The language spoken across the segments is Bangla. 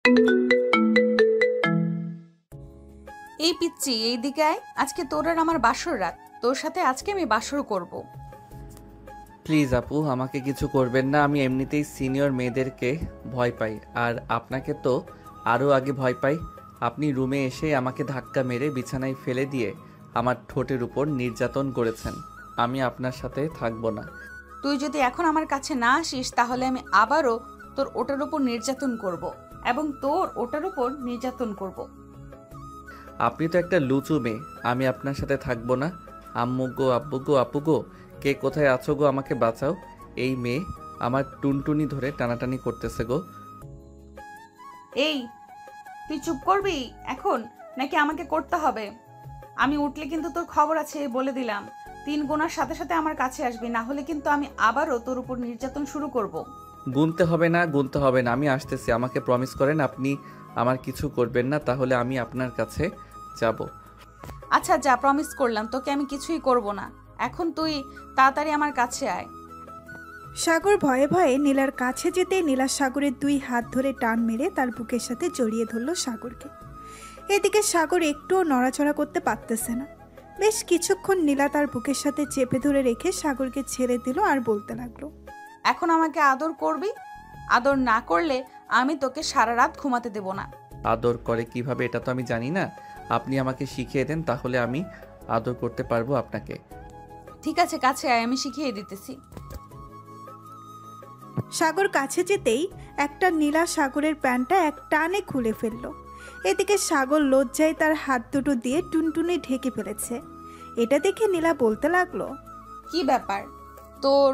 এই পিচ্চি এইদিকে আয়, আজকে তোর আর আমার বাসর রাত। তোর সাথে আজকে আমি বাসর করব। প্লিজ আপু, আমাকে কিছু করবেন না। আমি এমনিতেই সিনিয়র মেয়েদেরকে ভয় পাই, আর আপনাকে তো আরও আগে ভয় পাই। আপনি রুমে এসে আমাকে ধাক্কা মেরে বিছানায় ফেলে দিয়ে আমার ঠোঁটের উপর নির্যাতন করেছেন। আমি আপনার সাথে থাকবো না। তুই যদি এখন আমার কাছে না আসিস তাহলে আমি আবারও তোর ওটার উপর নির্যাতন করব এবং তোর ওটার উপর নির্যাতন করব। আপনি তো একটা লুচু মেয়ে, আমি আপনার সাথে থাকবো না। আম্মু গো, আব্বু গো, আপু গো, কে কোথায় আছো গো, আমাকে বাঁচাও। এই মেয়ে আমার টুনটুনি ধরে টানাটানি করতেছে গো। এই, তুই চুপ করবি এখন নাকি আমাকে করতে হবে? আমি উঠলে কিন্তু তোর খবর আছে, বলে দিলাম। 3 গোনার সাথে সাথে আমার কাছে আসবি, না হলে কিন্তু আমি আবারও তোর উপর নির্যাতন শুরু করব। গুনতে হবে না, গুনতে হবে না, আমি আসতেছি। আমাকে প্রমিস করেন আপনি আমার কিছু করবেন না, তাহলে আমি আপনার কাছে যাব। আচ্ছা যা, প্রমিস করলাম তোকে আমি কিছুই করব না। এখন তুই তাড়াতাড়ি আমার কাছে আয়। সাগর ভয়ে ভয়ে নীলার কাছে যেতে নীলা সাগরের 2 হাত ধরে টান মেরে তার বুকের সাথে জড়িয়ে ধরল সাগরকে। এদিকে সাগর একটুও নড়াচড়া করতে পারতেছে না। বেশ কিছুক্ষণ নীলা তার বুকের সাথে চেপে ধরে রেখে সাগরকে ছেড়ে দিল আর বলতে লাগলো, এখন আমাকে আদর করবি? আদর না করলে আমি তোকে সারা রাত ঘুমাতে দেব না। আদর করে কিভাবে এটা তো আমি জানি না। আপনি আমাকে শিখিয়ে দেন, তাহলে আমি আদর করতে পারবো আপনাকে। ঠিক আছে, কাছে আয়, আমি শিখিয়ে দিতেছি। সাগর কাছে যেতেই একটা নীলা সাগরের প্যান্টটা এক টানে খুলে ফেলল। এদিকে সাগর লজ্জায় তার হাত দুটো দিয়ে টুনটুনি ঢেকে ফেলেছে। এটা দেখে নীলা বলতে লাগলো, কি ব্যাপার, তোর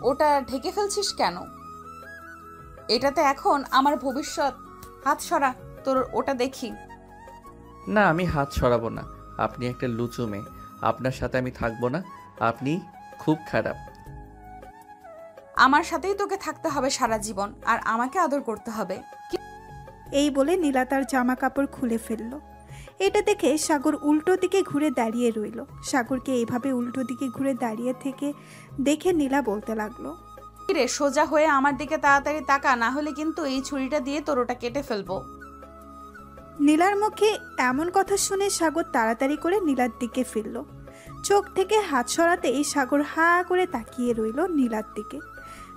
ওটা ঢেকে ফেলছিস কেন? এটাতে এখন আমার ভবিষ্যৎ। হাত সরা, তোর ওটা দেখি। না, আমি হাত সরাবো না। আপনি একটা লুচু মেয়ে, আপনার সাথে আমি থাকবো না। আপনি খুব খারাপ। আমার সাথেই তোকে থাকতে হবে সারা জীবন, আর আমাকে আদর করতে হবে। এই বলে নীলা তার জামা কাপড় খুলে ফেলল। এটা দেখে সাগর উল্টো দিকে ঘুরে দাঁড়িয়ে রইল। সাগরকে এইভাবে উল্টো দিকে ঘুরে দাঁড়িয়ে থেকে দেখে নীলা বলতে লাগলো, রে, সোজা হয়ে আমার দিকে তাড়াতাড়ি তাকা, না হলে কিন্তু এই ছুরিটা দিয়ে তোর ওটা কেটে ফেলবো। নীলার মুখে এমন কথা শুনে সাগর তাড়াতাড়ি করে নীলার দিকে ফিরল। চোখ থেকে হাত সরাতেই সাগর হা করে তাকিয়ে রইল নীলার দিকে।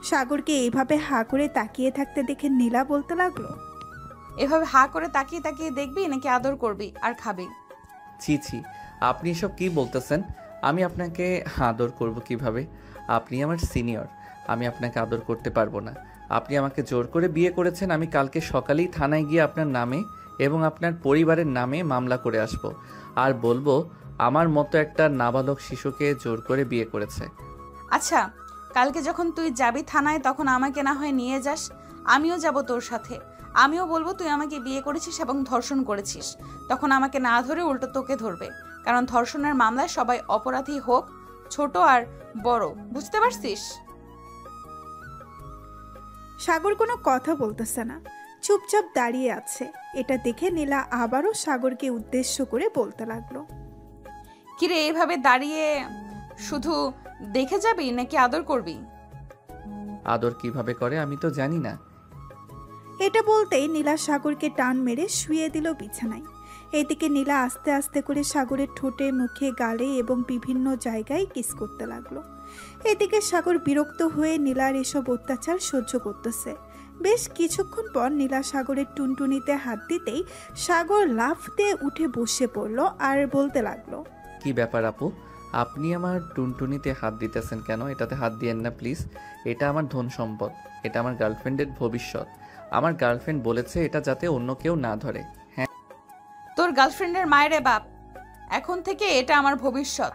সাগরকে এইভাবে হা করে তাকিয়ে থাকতে দেখে নীলা বলতে লাগলো, এভাবে হা করে তাকিয়ে তাকিয়ে দেখবি নাকি আদর করবি আর খাবি? ছি ছি, আপনি এসব কি বলতেছেন? আমি আপনাকে আদর করব কিভাবে? আপনি আমার সিনিয়র, আমি আপনাকে আদর করতে পারবো না। আপনি আমাকে জোর করে বিয়ে করেছেন। আমি কালকে সকালেই থানায় গিয়ে আপনার নামে এবং আপনার পরিবারের নামে মামলা করে আসব, আর বলবো আমার মতো একটা নাবালক শিশুকে জোর করে বিয়ে করেছে। আচ্ছা, কালকে যখন তুই যাবি থানায় তখন আমাকে না হয় নিয়ে যাস, আমিও যাব তোর সাথে। আমিও বলবো তুই আমাকে বিয়ে করেছিস এবং ধর্ষণ করেছিস। তখন আমাকে না ধরে উল্টো তোকে ধরবে, কারণ ধর্ষণের মামলায় সবাই অপরাধী, হোক ছোট আর বড়, বুঝতে পারছিস? সাগর কোনো কথা বলতেছে না, চুপচাপ দাঁড়িয়ে আছে। এটা দেখে নীলা আবারও সাগরকে উদ্দেশ্য করে বলতে লাগলো, কিরে, এভাবে দাঁড়িয়ে শুধু দেখে যাবি নাকি আদর করবি? আদর কিভাবে করে আমি তো জানি না। এটা বলতেই নীলা সাগরকে টান মেরে শুইয়ে দিল বিছানায়। এদিকে নীলা আস্তে আস্তে করে সাগরের ঠোঁটে, মুখে, গালে এবং বিভিন্ন জায়গায় কিস করতে লাগলো। এদিকে সাগর বিরক্ত হয়ে নীলার এসব অত্যাচার সহ্য করতেছে। বেশ কিছুক্ষণ পর নীলা সাগরের টুনটুনিতে হাত দিতেই সাগর লাফ দিয়ে উঠে বসে পড়ল আর বলতে লাগলো, কি ব্যাপার আপু, আপনি আমার টুনটুনিতে হাত দিতেছেন কেন? এটাতে হাত দিয়েন না প্লিজ। এটা আমার ধন সম্পদ, এটা আমার গার্লফ্রেন্ডের ভবিষ্যৎ। আমার গার্লফ্রেন্ড বলেছে এটা যাতে অন্য কেউ না ধরে। হ্যাঁ, তোর গার্লফ্রেন্ডের মায়েরে বাপ, এখন থেকে এটা আমার ভবিষ্যৎ।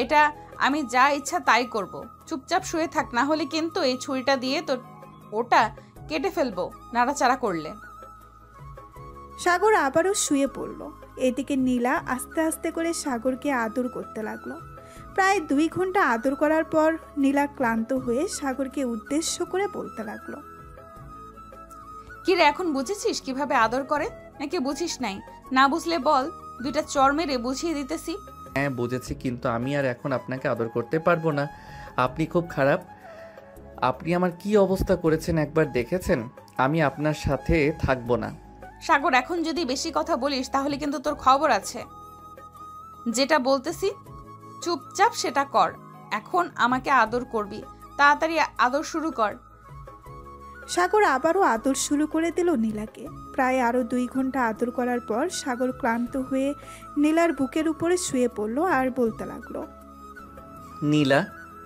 এটা আমি যা ইচ্ছা তাই করব। চুপচাপ শুয়ে থাক, না হলে কিন্তু এই ছুরিটা দিয়ে তোর ওটা কেটে ফেলবো নাড়াচাড়া করলে। সাগর আবারও শুয়ে পড়ল। এদিকে নীলা আস্তে আস্তে করে সাগরকে আদর করতে লাগলো। প্রায় 2 ঘন্টা আদর করার পর নীলা ক্লান্ত হয়ে সাগরকে উদ্দেশ্য করে বলতে লাগলো, কিরে, এখন বুঝেছিস কিভাবে আদর করে নাকি বুঝিস নাই? না বুঝলে বল, 2টা চড় মেরে বুঝিয়ে দিতেছি। হ্যাঁ বুঝেছি, কিন্তু আমি আর এখন আপনাকে আদর করতে পারবো না। আপনি খুব খারাপ। আপনি আমার কি অবস্থা করেছেন একবার দেখেছেন? আমি আপনার সাথে থাকবো না। সাগর, এখন যদি বেশি কথা বলিস তাহলে কিন্তু তোর খবর আছে। যেটা বলতেছি চুপচাপ সেটা কর। এখন আমাকে আদর করবি, তাড়াতাড়ি আদর শুরু কর। সাগর আবারও আদর শুরু করে দিল নীলাকে। প্রায় আরও 2 ঘন্টা আদর করার পর সাগর ক্লান্ত হয়ে নীলার বুকের উপরে শুয়ে পড়ল আর বলতে লাগলো, নীলা,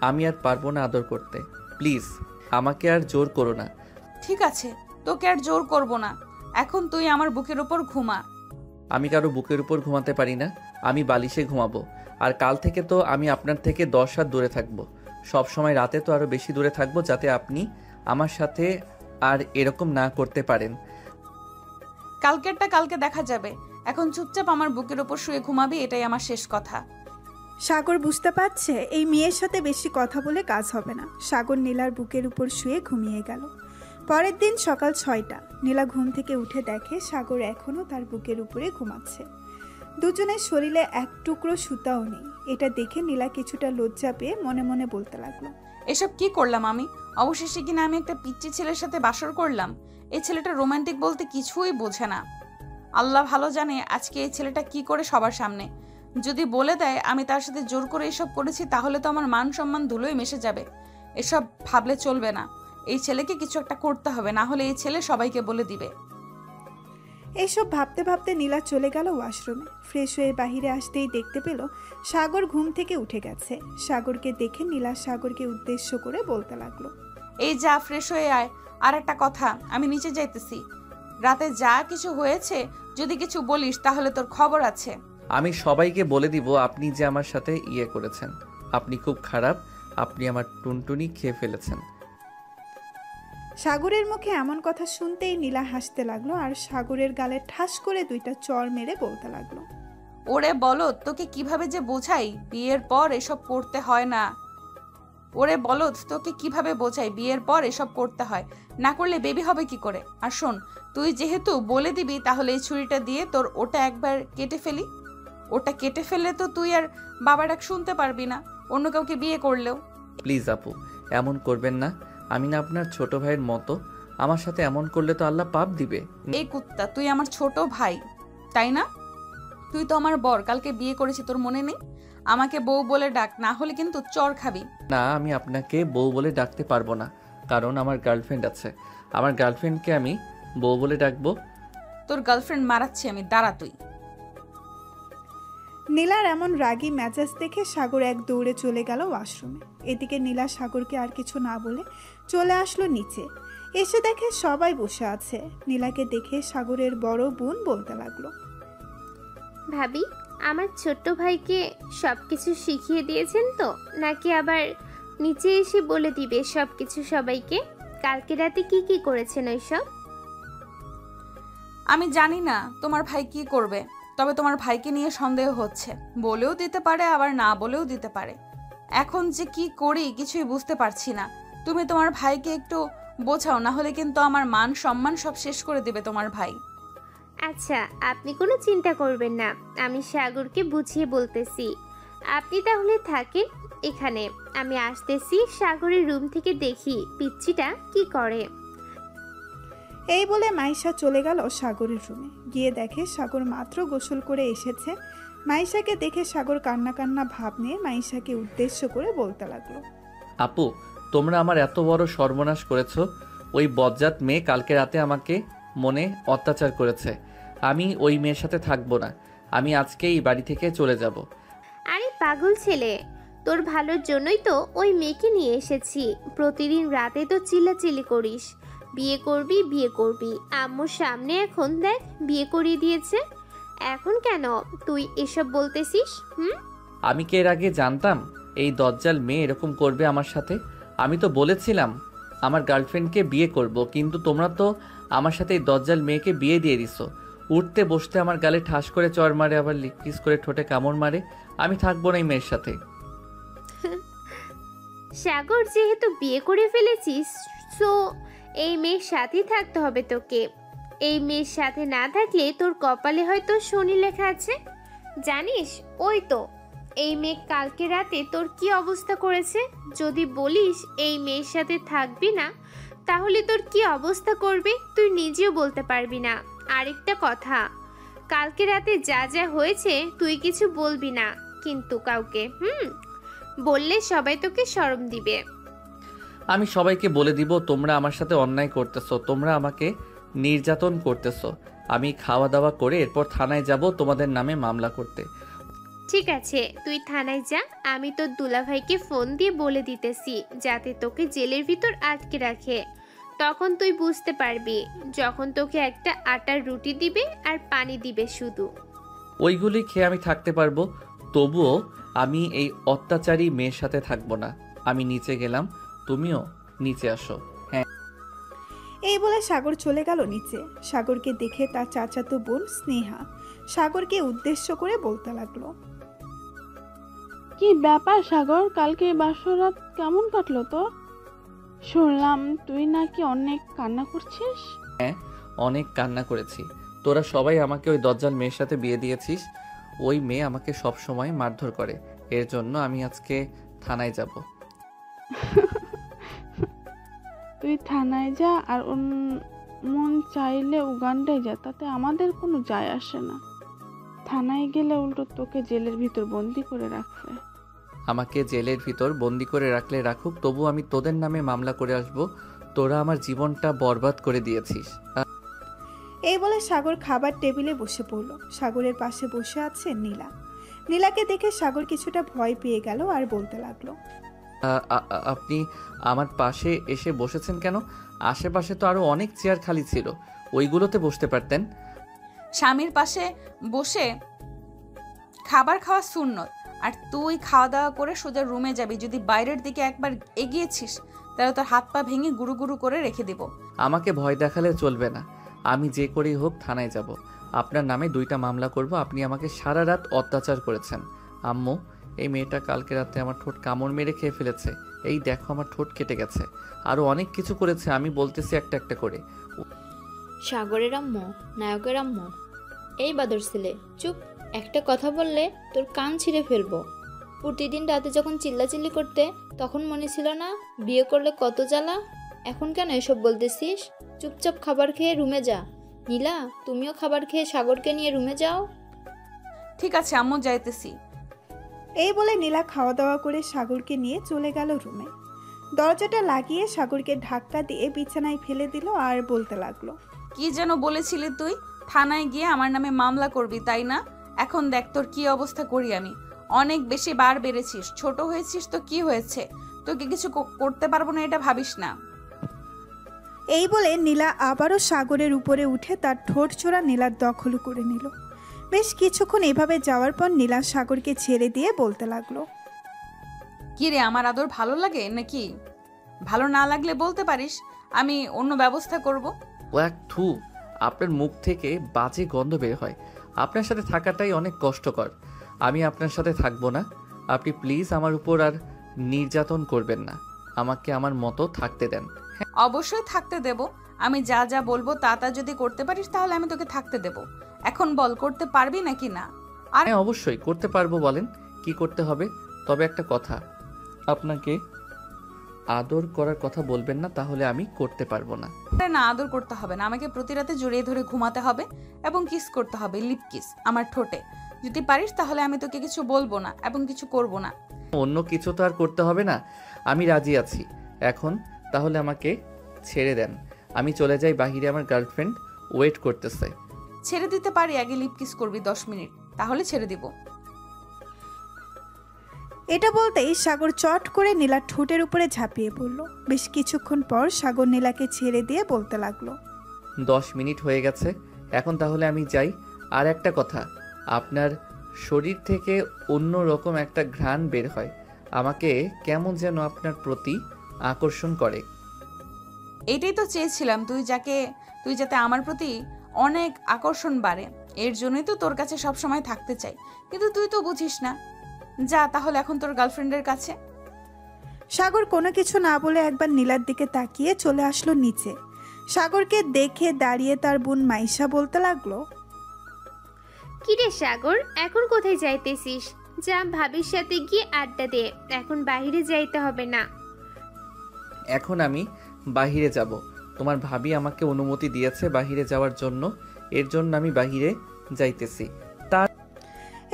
আমি আর পারবো না আদর করতে। প্লিজ আমাকে আর জোর করো না। ঠিক আছে, তোকে আর জোর করব না। এখন তুই আমার বুকের উপর ঘুমা। আমি কারো বুকের উপর ঘুমাতে পারি না, আমি বালিশে ঘুমাবো। আর কাল থেকে তো আমি আপনার থেকে 10 হাত দূরে থাকবো। সব সময় রাতে তো আরো বেশি দূরে থাকবো, যাতে আপনি আমার সাথে আর এরকম না করতে পারেন। কালকেরটা কালকে দেখা যাবে। এখন চুপচাপ আমার বুকের উপর শুয়ে ঘুমাবি, এটাই আমার শেষ কথা। সাগর বুঝতে পারছে এই মেয়ের সাথে বেশি কথা বলে কাজ হবে না। সাগর নীলার বুকের উপর শুয়ে ঘুমিয়ে গেল। পরের দিন সকাল 6টা। নীলা ঘুম থেকে উঠে দেখে সাগর এখনও তার বুকের উপরে ঘুমাচ্ছে। দুজনের শরীরে এক টুকরো সুতাও নেই। এটা দেখে নীলা কিছুটা লজ্জা পেয়ে মনে মনে বলতে লাগলো, এসব কি করলাম আমি? অবশেষে কিনা আমি একটা পিচ্চি ছেলের সাথে বাসর করলাম। এই ছেলেটা রোমান্টিক বলতে কিছুই বোঝে না। আল্লাহ ভালো জানে আজকে এই ছেলেটা কি করে সবার সামনে যদি বলে দেয় আমি তার সাথে জোর করে এসব করেছি, তাহলে তো আমার মান সম্মান ধুলোয় মিশে যাবে। এসব ভাবলে চলবে না। এই ছেলেকে কিছু একটা করতে হবে, না হলে এই ছেলে সবাইকে বলে দিবে। এইসব ভাবতে ভাবতে নীলা চলে গেল ওয়াশরুমে। ফ্রেশ হয়ে বাহিরে আসতেই দেখতে পেল সাগর ঘুম থেকে উঠে গেছে। সাগরকে দেখে নীলা সাগরকে উদ্দেশ্য করে বলতে লাগলো, এই যা, ফ্রেশ হয়ে আয়। আর একটা কথা, আমি নিচে যাইতেছি। রাতে যা কিছু হয়েছে যদি কিছু বলিস তাহলে তোর খবর আছে। আমি সবাইকে বলে দিব আপনি যে আমার সাথে করেছেন। আপনি খুব খারাপ, আপনি আমার টুনটুনি খেয়ে ফেলেছেন। সাগরের মুখে এমন কথা শুনতেই নীলা হাসতে লাগলো আর সাগরের গালে ঠাস করে 2টা চড় মেরে বলতে লাগলো, ওরে বলদ, তোকে কিভাবে যে বোঝাই বিয়ের পর এসব করতে হয় না। ওরে বলদ, তোকে কিভাবে বোঝাই বিয়ের পর এসব করতে হয় না, করলে বেবি হবে কি করে। আর শোন, তুই যেহেতু বলে দিবি তাহলে এই ছুরিটা দিয়ে তোর ওটা একবার কেটে ফেলি। ওটা কেটে ফেললে তো তুই আর বাবা ডাক শুনতে পারবি না, অন্য কাউকে বিয়ে করলেও। প্লিজ আপু, এমন করবেন না। আমি না আপনার ছোট ভাইয়ের মতো। আমার সাথে এমন করলে তো আল্লাহ পাপ দিবে। এই কুত্তা, তুই আমার ছোট ভাই তাই না? তুই তো আমার বর, কালকে বিয়ে করেছি, তোর মনে নেই? আমাকে বউ বলে ডাক, না হলে কিন্তু চর খাবি। না, আমি আপনাকে বউ বলে ডাকতে পারবো না, কারণ আমার গার্লফ্রেন্ড আছে। আমার গার্লফ্রেন্ডকে আমি বউ বলে ডাকবো? তোর গার্লফ্রেন্ড মারাচ্ছি আমি, দাঁড়া তুই। নীলার এমন রাগী মেজাজ দেখে সাগর এক দৌড়ে চলে গেল ওয়াশরুমে। এদিকে নীলা সাগরকে আর কিছু না বলে চলে আসলো নিচে। এসে দেখে সবাই বসে আছে। নীলাকে দেখে সাগরের বড় বোন বলতে লাগলো, ভাবি, আমার ছোট্ট ভাইকে সব কিছু শিখিয়ে দিয়েছেন তো, নাকি আবার নিচে এসে বলে দিবে সব কিছু সবাইকে? কালকে রাতে কি কি করেছেন ওইসব? আমি জানি না তোমার ভাই কি করবে, তবে তোমার ভাইকে নিয়ে সন্দেহ হচ্ছে। বলেও দিতে পারে, আবার না বলেও দিতে পারে। এখন যে কি করি কিছুই বুঝতে পারছি না। তুমি তোমার ভাইকে একটু বোঝাও, না হলে কিন্তু আমার মান সম্মান সব শেষ করে দেবে তোমার ভাই। আচ্ছা, আপনি কোনো চিন্তা করবেন না, আমি সাগরকে বুঝিয়ে বলতেছি। আপনি তাহলে থাকেন এখানে, আমি আসতেছি। সাগরের রুম থেকে দেখি পিচ্চিটা কি করে। এই বলে মাইশা চলে গেল সাগরের রুমে। গিয়ে দেখে সাগর মাত্র গোসল করে এসেছে। মাইশাকে দেখে সাগর কান্না কান্না ভাব নিয়ে মাইশাকে উদ্দেশ্য করে বলতে লাগলো, আপু, তোমরা আমার এত বড় সর্বনাশ করেছো। ওই বজ্জাত মেয়ে কালকে রাতে আমাকে মনে অত্যাচার করেছে। আমি ওই মেয়ের সাথে থাকবো না। আমি আজকেই বাড়ি থেকে চলে যাব। আরে পাগল ছেলে, তোর ভালোর জন্যই তো ওই মেয়েকে নিয়ে এসেছি। প্রতিদিন রাতে তো চিল্লাচিল্লি করিস, বিয়ে করবি বিয়ে করবি। আম্মুর সামনে এখন দেখ বিয়ে করিয়ে দিয়েছে। এখন কেন তুই এসব বলতেছিস? আমি কি এর আগে জানতাম এই দজ্জাল মেয়ে এরকম করবে আমার সাথে? আমি তো বলেছিলাম আমার গার্লফ্রেন্ডকে বিয়ে করব, কিন্তু তোমরা তো আমার সাথে এই দজ্জাল মেয়েকে বিয়ে দিয়ে দিছো। উঠতে বসতে আমার গালে ঠাস করে চড় মারে, আবার লিপ কিস করে ঠোঁটে কামড় মারে। আমি থাকবো না এই মেয়ের সাথে। সাগর, যেহেতু বিয়ে করে ফেলেছিস, সো এই মেয়ের সাথেই থাকতে হবে তোকে। এই মেয়ের সাথে না থাকলে তোর কপালে হয়তো শনি লেখা আছে। জানিস, ওই তো এই মেয়ে কালকে রাতে তোর কি অবস্থা করেছে। যদি বলিস এই মেয়ের সাথে থাকবি না, তাহলে তোর কি অবস্থা করবে তুই নিজেও বলতে পারবি না। আরেকটা কথা, কালকে রাতে যা যা হয়েছে তুই কিছু বলবি না কিন্তু কাউকে, বললে সবাই তোকে শরম দিবে। আমি সবাইকে বলে দিব তোমরা আমার সাথে অন্যায় করতেছো, তোমরা আমাকে নির্যাতন করতেছো। আমি খাওয়া দাওয়া করে এরপর থানায় যাব তোমাদের নামে মামলা করতে। ঠিক আছে, তুই থানায় যা, আমি তোর দুলাভাইকে ফোন দিয়ে বলে দিতেছি যাতে তোকে জেলের ভিতর আটকে রাখে। তখন তুই বুঝতে পারবি যখন তোকে একটা আটার রুটি দিবে আর পানি দিবে শুধু। ওইগুলি খেয়ে আমি থাকতে পারবো, তবুও আমি এই অত্যাচারী মেয়ের সাথে থাকবো না। আমি নিচে গেলাম, তুমিও নিচে আসো। হ্যাঁ। এই বলে সাগর চলে গেল নিচে। সাগরকে দেখে তার চাচাতো বোন স্নেহা সাগরকে উদ্দেশ্য করে বলতে লাগলো, কি ব্যাপার সাগর, কালকে বাসরাত কেমন কাটলো তো? শুনলাম তুই নাকি অনেক কান্না করছিস। অনেক কান্না করেছি। তোরা সবাই আমাকে ওই দজ্জাল মেয়ের সাথে বিয়ে দিয়েছিস। ওই মেয়ে আমাকে সব সময় মারধর করে, এর জন্য আমি আজকে থানায় যাব। তুই থানায় যা আর মন চাইলে উগান্ডায় যা, তাতে আমাদের কোনো যায় আসে না। থানায় গেলে উল্টো তোকে জেলের ভিতর বন্দি করে রাখবে। আমাকে জেলের ভিতর বন্দি করে রাখলে রাখুক, তবু আমি তোদের নামে মামলা করে আসব। তোরা আমার জীবনটা বরবাদ করে দিয়েছিস। এই বলে সাগর খাবার টেবিলে বসে পড়ল। সাগরের পাশে বসে আছে নীলা। নীলাকে দেখে সাগর কিছুটা ভয় পেয়ে গেল আর বলতে লাগলো, আপনি আমার পাশে এসে বসেছেন কেন? আশেপাশে তো আরো অনেক চেয়ার খালি ছিল, ওইগুলোতে বসতে পারতেন। স্বামীর পাশে বসে খাবার খাওয়া সুন্নত, আর তুই খাওয়া দাওয়া করে সোজা রুমে যাবি। যদি বাইরের দিকে একবার এগিয়েছিস তাহলে তোর হাত পা ভেঙে গুরু গুরু করে রেখে দিব। আমাকে ভয় দেখালে চলবে না। আমি যে করেই হোক থানায় যাব। আপনার নামে 2টা মামলা করব। আপনি আমাকে সারা রাত অত্যাচার করেছেন। আম্মু, এই মেয়েটা কালকে রাতে আমার ঠোঁট কামড় মেরে খেয়ে ফেলেছে। এই দেখো আমার ঠোঁট কেটে গেছে। আরো অনেক কিছু করেছে, আমি বলতেছি একটা একটা করে। সাগরের আম্মু, নায়কের আম্মু। এই বাদর ছেলে, চুপ। একটা কথা বললে তোর কান ছিঁড়ে ফেলবো। প্রতিদিন রাতে যখন চিল্লাচিল্লি করতে তখন মনে ছিল না বিয়ে করলে কত জ্বালা? এখন কেন এসব বলতেছিস? চুপচাপ খাবার খেয়ে রুমে যা। নীলা, তুমিও খাবার খেয়ে সাগরকে নিয়ে রুমে যাও। ঠিক আছে আম্মু, যাইতেছি। এই বলে নীলা খাওয়া দাওয়া করে সাগরকে নিয়ে চলে গেল রুমে। দরজাটা লাগিয়ে সাগরকে ধাক্কা দিয়ে বিছানায় ফেলে দিল আর বলতে লাগলো, কি যেন বলেছিলি তুই? থানায় গিয়ে আমার নামে মামলা করবি, তাই না? এখন দেখ তোর কি অবস্থা করি আমি। অনেক বেশি বার বেড়েছিস, ছোট হয়েছিস তো কি হয়েছে? তোকে কিছু করতে পারবো না এটা ভাবিস না। এই বলে নীলা আবারও সাগরের উপরে উঠে তার ঠোঁট ছোড়া নীলার দখল করে নিল। বেশ কিছুক্ষণ এভাবে যাওয়ার পর নীলা সাগরকে ছেড়ে দিয়ে বলতে লাগলো, কি রে, আমার আদর ভালো লাগে নাকি? ভালো না লাগলে বলতে পারিস, আমি অন্য ব্যবস্থা করব। ও এক থু, আপনার মুখ থেকে বাজে গন্ধ বের হয়। আপনার সাথে থাকাটাই অনেক কষ্টকর। আমি আপনার সাথে থাকবো না। আপনি প্লিজ আমার উপর আর নির্যাতন করবেন না। আমাকে আমার মতো থাকতে দেন। অবশ্যই থাকতে দেব। আমি যা যা বলবো তা তা যদি করতে পারিস তাহলে আমি তোকে থাকতে দেব। এখন বল, করতে পারবি নাকি না? আর হ্যাঁ, অবশ্যই করতে পারবো। বলেন কি করতে হবে। তবে একটা কথা, আপনাকে আদর করার কথা বলবেন না, তাহলে আমি করতে পারবো না। না, আদর করতে হবে না। আমাকে প্রতি রাতে জড়িয়ে ধরে ঘুমাতে হবে এবং কিস করতে হবে, লিপ কিস আমার ঠোঁটে। যদি পারিস তাহলে আমি তোকে কিছু বলবো না এবং কিছু করব না। অন্য কিছু তো আর করতে হবে না। আমি রাজি আছি। এখন তাহলে আমাকে ছেড়ে দেন। আমি চলে যাই বাহিরে, আমার গার্লফ্রেন্ড ওয়েট করতেছে। ছেড়ে দিতে পারি, আগে লিপ কিস করবি 10 মিনিট, তাহলে ছেড়ে দিব। এটা বলতেই সাগর চট করে নীলার ঠোঁটের উপরে ঝাঁপিয়ে পড়ল। বেশ কিছুক্ষণ পর সাগর নীলাকে ছেড়ে দিয়ে বলতে লাগলো, 10 মিনিট হয়ে গেছে, এখন তাহলে আমি যাই। আর একটা কথা, আপনার শরীর থেকে অন্য রকম একটা ঘ্রাণ বের হয়। আমাকে কেমন যেন আপনার প্রতি আকর্ষণ করে। এটাই তো চেয়েছিলাম, তুই যাতে আমার প্রতি অনেক আকর্ষণ বাড়ে। এর জন্যই তো তোর কাছে সব সময় থাকতে চাই, কিন্তু তুই তো বুঝিস না। যা তাহলে এখন তোর গার্লফ্রেন্ডের কাছে। সাগর কোনো কিছু না বলে একবার নীলার দিকে তাকিয়ে চলে আসলো নিচে। সাগরকে দেখে দাঁড়িয়ে তার বোন মাইশা বলতে লাগলো, কিরে সাগর, এখন কোথায় যাইতেছিস? যা ভাবির সাথে গিয়ে আড্ডা দে, এখন বাইরে যাইতে হবে না। এখন আমি বাহিরে যাব। তোমার ভাবি আমাকে অনুমতি দিয়েছে বাহিরে যাওয়ার জন্য। এর জন্য আমি বাহিরে যাইতেছি।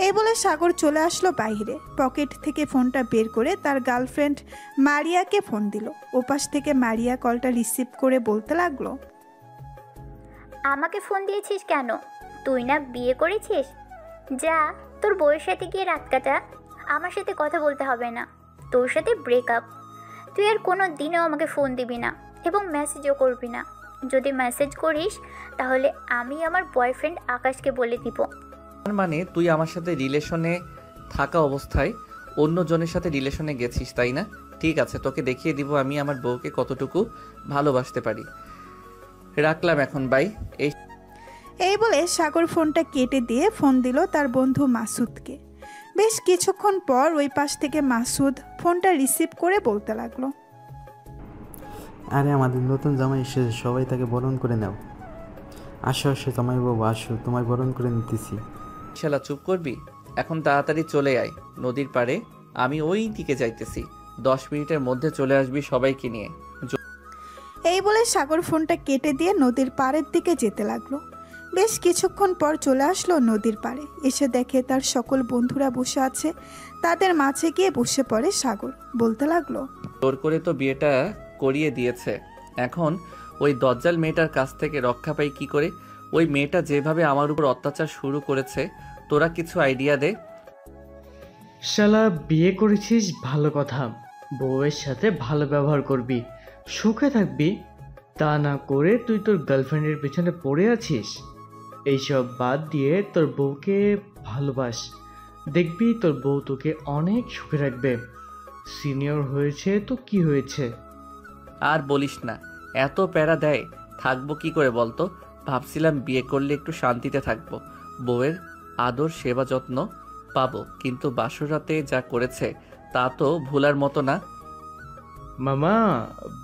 এই বলে সাগর চলে আসলো বাইরে। পকেট থেকে ফোনটা বের করে তার গার্লফ্রেন্ড মারিয়াকে ফোন দিল। ওপাশ থেকে মারিয়া কলটা রিসিভ করে বলতে লাগলো, আমাকে ফোন দিয়েছিস কেন? তুই না বিয়ে করেছিস? যা তোর বউয়ের সাথে গিয়ে রাত কাটা। আমার সাথে কথা বলতে হবে না, তোর সাথে ব্রেকআপ। তুই আর কোনো দিনও আমাকে ফোন দিবি না এবং মেসেজও করবি না। যদি মেসেজ করিস তাহলে আমি আমার বয়ফ্রেন্ড আকাশকে বলে দিব। তার মানে তুই আমার সাথে রিলেশনে থাকা অবস্থায় অন্য জনের সাথে রিলেশনে গেছিস, তাই না? ঠিক আছে, তোকে দেখিয়ে দিব আমি আমার বউকে কতটুকু ভালোবাসতে পারি। রাখলাম এখন, বাই। এই বলে সাগর ফোনটা কেটে দিয়ে ফোন দিল তার বন্ধু মাসুদকে। বেশ কিছুক্ষণ পর ওই পাশ থেকে মাসুদ ফোনটা রিসিভ করে বলতে লাগলো, আরে আমাদের নতুন জামাই এসেছে, সবাই তাকে বরণ করে নাও। আসো আসো জামাই বাবু আসো, তোমায় বরণ করে নিতেছি। শালা চুপ করবি? এখন তাড়াতাড়ি চলে আয় নদীর পাড়ে, আমি ওই দিকে যাইতেছি। 10 মিনিটের মধ্যে চলে আসবি সবাইকে নিয়ে। এই বলে সাগর ফোনটা কেটে দিয়ে নদীর পাড়ের দিকে যেতে লাগলো। বেশ কিছুক্ষণ পর চলে আসলো নদীর পাড়ে। এসে দেখে তার সকল বন্ধুরা বসে আছে। তাদের মাঝে গিয়ে বসে পড়ে সাগর। বলতে লাগলো, জোর করে তো বিয়েটা করিয়ে দিয়েছে, এখন ওই দজ্জাল মেয়েটার কাছ থেকে রক্ষা পাই কি করে? ওই মেয়েটা যেভাবে আমার উপর অত্যাচার শুরু করেছে, তোরা কিছু আইডিয়া দে। শালা বিয়ে করেছিস ভালো কথা, বউয়ের সাথে ভালো ব্যবহার করবি, সুখে থাকবি। তা না করে তুই তোর গার্লফ্রেন্ডের পেছনে পড়ে আছিস। এইসব বাদ দিয়ে তোর বউকে ভালোবাস, দেখবি তোর বউ তোকে অনেক সুখে রাখবে। সিনিয়র হয়েছে তো কি হয়েছে? আর বলিস না, এত প্যারা দেয়, থাকবো কি করে বলতো? ভাবছিলাম বিয়ে করলে একটু শান্তিতে থাকবো, বউয়ের আদর সেবা যত্ন পাবো, কিন্তু বাসর রাতে যা করেছে তা তো ভুলার মতো না। মামা,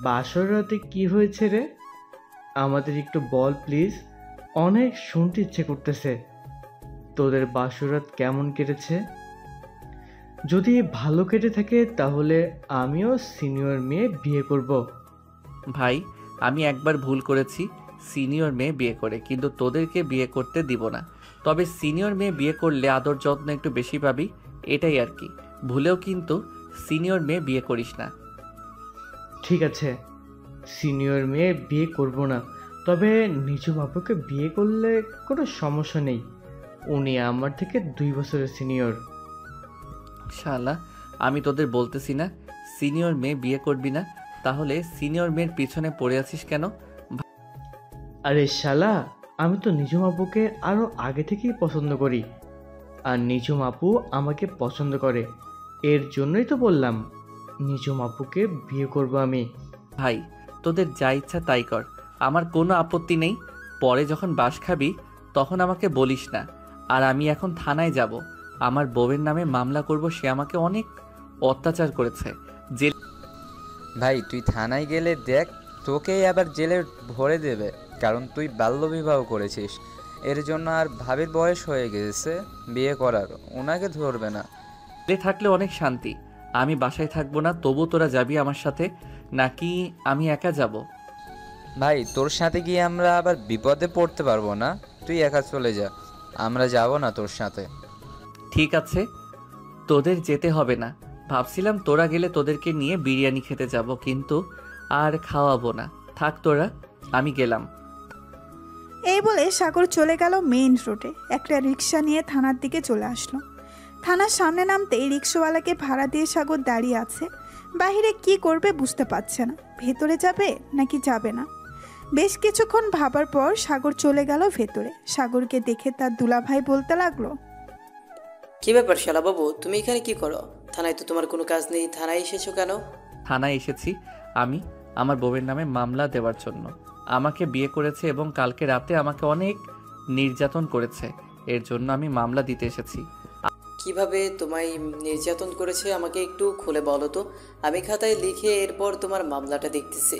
বাসর রাতে কি হয়েছে রে? আমাদের একটু বল প্লিজ, অনেক শুনতে ইচ্ছে করতেছে। তোদের বাসরাত কেমন কেটেছে? যদি ভালো কেটে থাকে তাহলে আমিও সিনিয়র মেয়ে বিয়ে করব। ভাই, আমি একবার ভুল করেছি সিনিয়র মেয়ে বিয়ে করে, কিন্তু তোদেরকে বিয়ে করতে দিব না। তবে সিনিয়র মেয়ে বিয়ে করলে আদর যত্ন একটু বেশি পাবি, এটাই আর কি। ভুলেও কিন্তু সিনিয়র মেয়ে বিয়ে করিস না। ঠিক আছে, সিনিয়র মেয়ে বিয়ে করব না, তবে নিজু বাবুকে বিয়ে করলে কোনো সমস্যা নেই। উনি আমার থেকে 2 বছরের সিনিয়র। শালা, আমি তোদের বলতেছি না সিনিয়র মেয়ে বিয়ে করবি না, তাহলে সিনিয়র মেয়ের পিছনে পড়ে আছিস কেন? আরে শালা, আমি তো নিজুম আপুকে আরও আগে থেকেই পছন্দ করি, আর নিজুম আপু আমাকে পছন্দ করে। এর জন্যই তো বললাম নিজুম আপুকে বিয়ে করব আমি। ভাই, তোদের যা ইচ্ছা তাই কর, আমার কোনো আপত্তি নেই। পরে যখন বাস খাবি তখন আমাকে বলিস না। আর আমি এখন থানায় যাব, আমার বউয়ের নামে মামলা করব, সে আমাকে অনেক অত্যাচার করেছে। জেল ভাই তুই থানায় গেলে দেখ, তোকেই আবার জেলে ভরে দেবে, কারণ তুই বাল্যবিবাহ করেছিস। এর জন্য আর ভাবির বয়স হয়ে গেছে বিয়ে করার, ওনাকে ধরবে না। থাকলে অনেক শান্তি, আমি বাসায় থাকবো না, তবু তোরা যাবি আমার সাথে, নাকি আমি একা যাব? ভাই তোর সাথে গিয়ে আমরা আবার বিপদে পড়তে পারবো না, তুই একা চলে যা, আমরা যাব না তোর সাথে। ঠিক আছে, তোদের যেতে হবে না। ভাবছিলাম তোরা গেলে তোদেরকে নিয়ে বিরিয়ানি খেতে যাব, কিন্তু আর খাওয়াবো না, থাক তোরা, আমি গেলাম। এই বলে সাগর চলে গেল মেইন রোডে। একটা রিক্সা নিয়ে থানার দিকে চলে আসলো। থানার সামনে নামতেই রিক্সাওয়ালাকে ভাড়া দিয়ে সাগর দাঁড়িয়ে আছে। বাহিরে কি করবে বুঝতে পারছে না, ভেতরে যাবে নাকি যাবে না। বেশ কিছুক্ষণ ভাবার পর সাগর চলে গেল ভেতরে। সাগরকে দেখে তার দুলাভাই বলতে লাগলো, কি ব্যাপার শালা বাবু, তুমি এখানে কি করো? থানায় তো তোমার কোনো কাজ নেই, থানায় এসেছো কেন? থানায় এসেছি আমি আমার বউয়ের নামে মামলা দেওয়ার জন্য। আমাকে বিয়ে করেছে এবং কালকে রাতে আমাকে অনেক নির্যাতন করেছে, এর জন্য আমি মামলা দিতে এসেছি। কিভাবে তোমায় নির্যাতন করেছে আমাকে একটু খুলে বলো তো, আমি খাতায় লিখে এরপর তোমার মামলাটা দেখতেছি।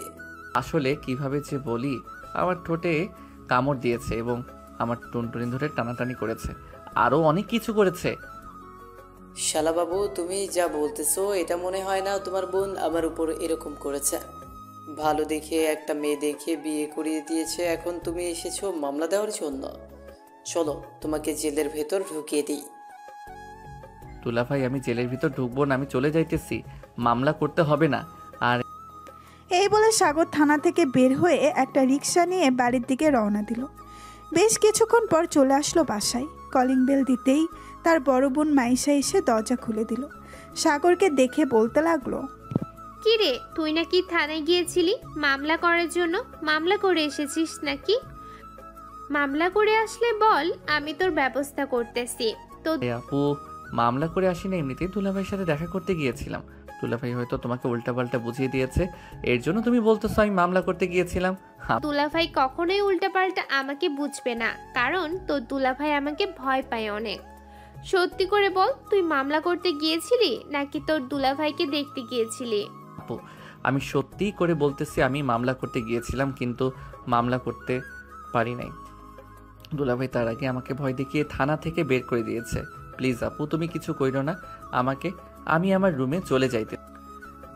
আসলে কিভাবে যে বলি, আমার ঠোঁটে কামড় দিয়েছে এবং আমার টুনটুনি ধরে টানাটানি করেছে, আরও অনেক কিছু করেছে। শালা বাবু, তুমি যা বলতেছো এটা মনে হয় না তোমার বোন আমার উপর এরকম করেছে। ভালো দেখে একটা মেয়ে দেখে বিয়ে করিয়ে দিয়েছে, এখন তুমি এসেছো মামলা দেওয়ার জন্য। চলো তোমাকে জেলের ভেতর ঢুকিয়ে দিই। দুলাভাই আমি জেলের ভিতর ঢুকবো না, আমি চলে যাইতেছি, মামলা করতে হবে না। আর এই বলে সাগর থানা থেকে বের হয়ে একটা রিক্সা নিয়ে বাড়ির দিকে রওনা দিল। বেশ কিছুক্ষণ পর চলে আসলো বাসায়। কলিং বেল দিতেই তার বড় বোন মাইশা এসে দরজা খুলে দিল। সাগরকে দেখে বলতে লাগলো, কি রে, তুই নাকি থানায় গিয়েছিলি মামলা করার জন্য? মামলা করে এসেছিস নাকি? মামলা করে আসলে বল, আমি তোর ব্যবস্থা করতেছি। তো আপু মামলা করে আসি না, এমনিতেই দুলাভাইয়ের সাথে দেখা করতে গিয়েছিলাম। দুলাভাই হয়তো তোমাকে উল্টাপাল্টা বুঝিয়ে দিয়েছে, এর জন্য তুমি বলতেছো আমি মামলা করতে গিয়েছিলাম। দুলাভাই কখনোই উল্টাপাল্টা আমাকে বুঝবে না, কারণ তোর দুলাভাই আমাকে ভয় পায় অনেক। সত্যি করে বল, তুই মামলা করতে গিয়েছিলি নাকি তোর দুলাভাইকে দেখতে গিয়েছিলি? আপু আমি সত্যি করে বলতেছি আমি মামলা করতে গিয়েছিলাম, কিন্তু মামলা করতে পারি নাই। দুলাভাই তার আগে আমাকে ভয় দেখিয়ে থানা থেকে বের করে দিয়েছে। প্লিজ আপু তুমি কিছু কইরো না আমাকে, আমি আমার রুমে চলে যাইতে।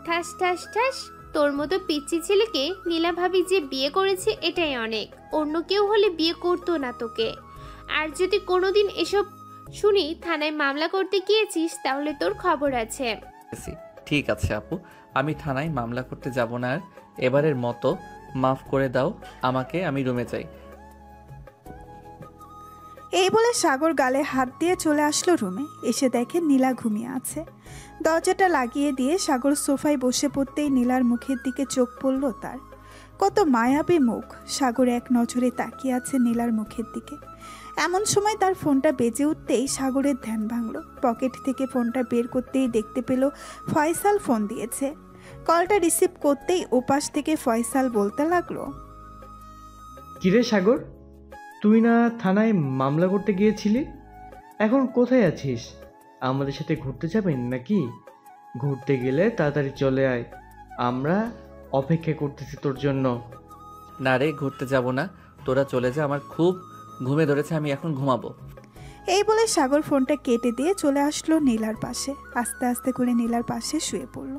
ঠাস ঠাস ঠাস, তোর মতো পিচ্চি ছেলেকে নীলা ভাবি যে বিয়ে করেছে এটাই অনেক। অন্য কেউ হলে বিয়ে করতো না তোকে। আর যদি কোনোদিন এসব শুনি থানায় মামলা করতে গিয়েছিস, তাহলে তোর খবর আছে। ঠিক আছে আপু, আমি থানায় মামলা করতে যাব না আর। এবারের মতো মাফ করে দাও আমাকে, আমি রুমে যাই। এই বলে সাগর গালে হাত দিয়ে চলে আসলো রুমে। এসে দেখে নীলা ঘুমিয়ে আছে। দরজাটা লাগিয়ে দিয়ে সাগর সোফায় বসে পড়তেই নীলার মুখের দিকে চোখ পড়ল তার। কত মায়াবী মুখ! সাগর এক নজরে তাকিয়ে আছে নীলার মুখের দিকে। এমন সময় তার ফোনটা বেজে উঠতেই সাগরের ধ্যান ভাঙল। পকেট থেকে ফোনটা বের করতেই দেখতে পেল ফয়সাল ফোন দিয়েছে। কলটা রিসিভ করতেই ওপাশ থেকে ফয়সাল বলতে লাগলো, কিরে সাগর, তুই না থানায় মামলা করতে গিয়েছিলি? এখন কোথায় আছিস? আমাদের সাথে ঘুরতে যাবেন নাকি? ঘুরতে গেলে তাড়াতাড়ি চলে আয়, আমরা অপেক্ষা করতেছি তোর জন্য। না রে, ঘুরতে যাব না, তোরা চলে যা, আমার খুব ঘুমে ধরেছে, আমি এখন ঘুমাবো। এই বলে সাগর ফোনটা কেটে দিয়ে চলে আসলো নীলার পাশে। আস্তে আস্তে করে নীলার পাশে শুয়ে পড়ল।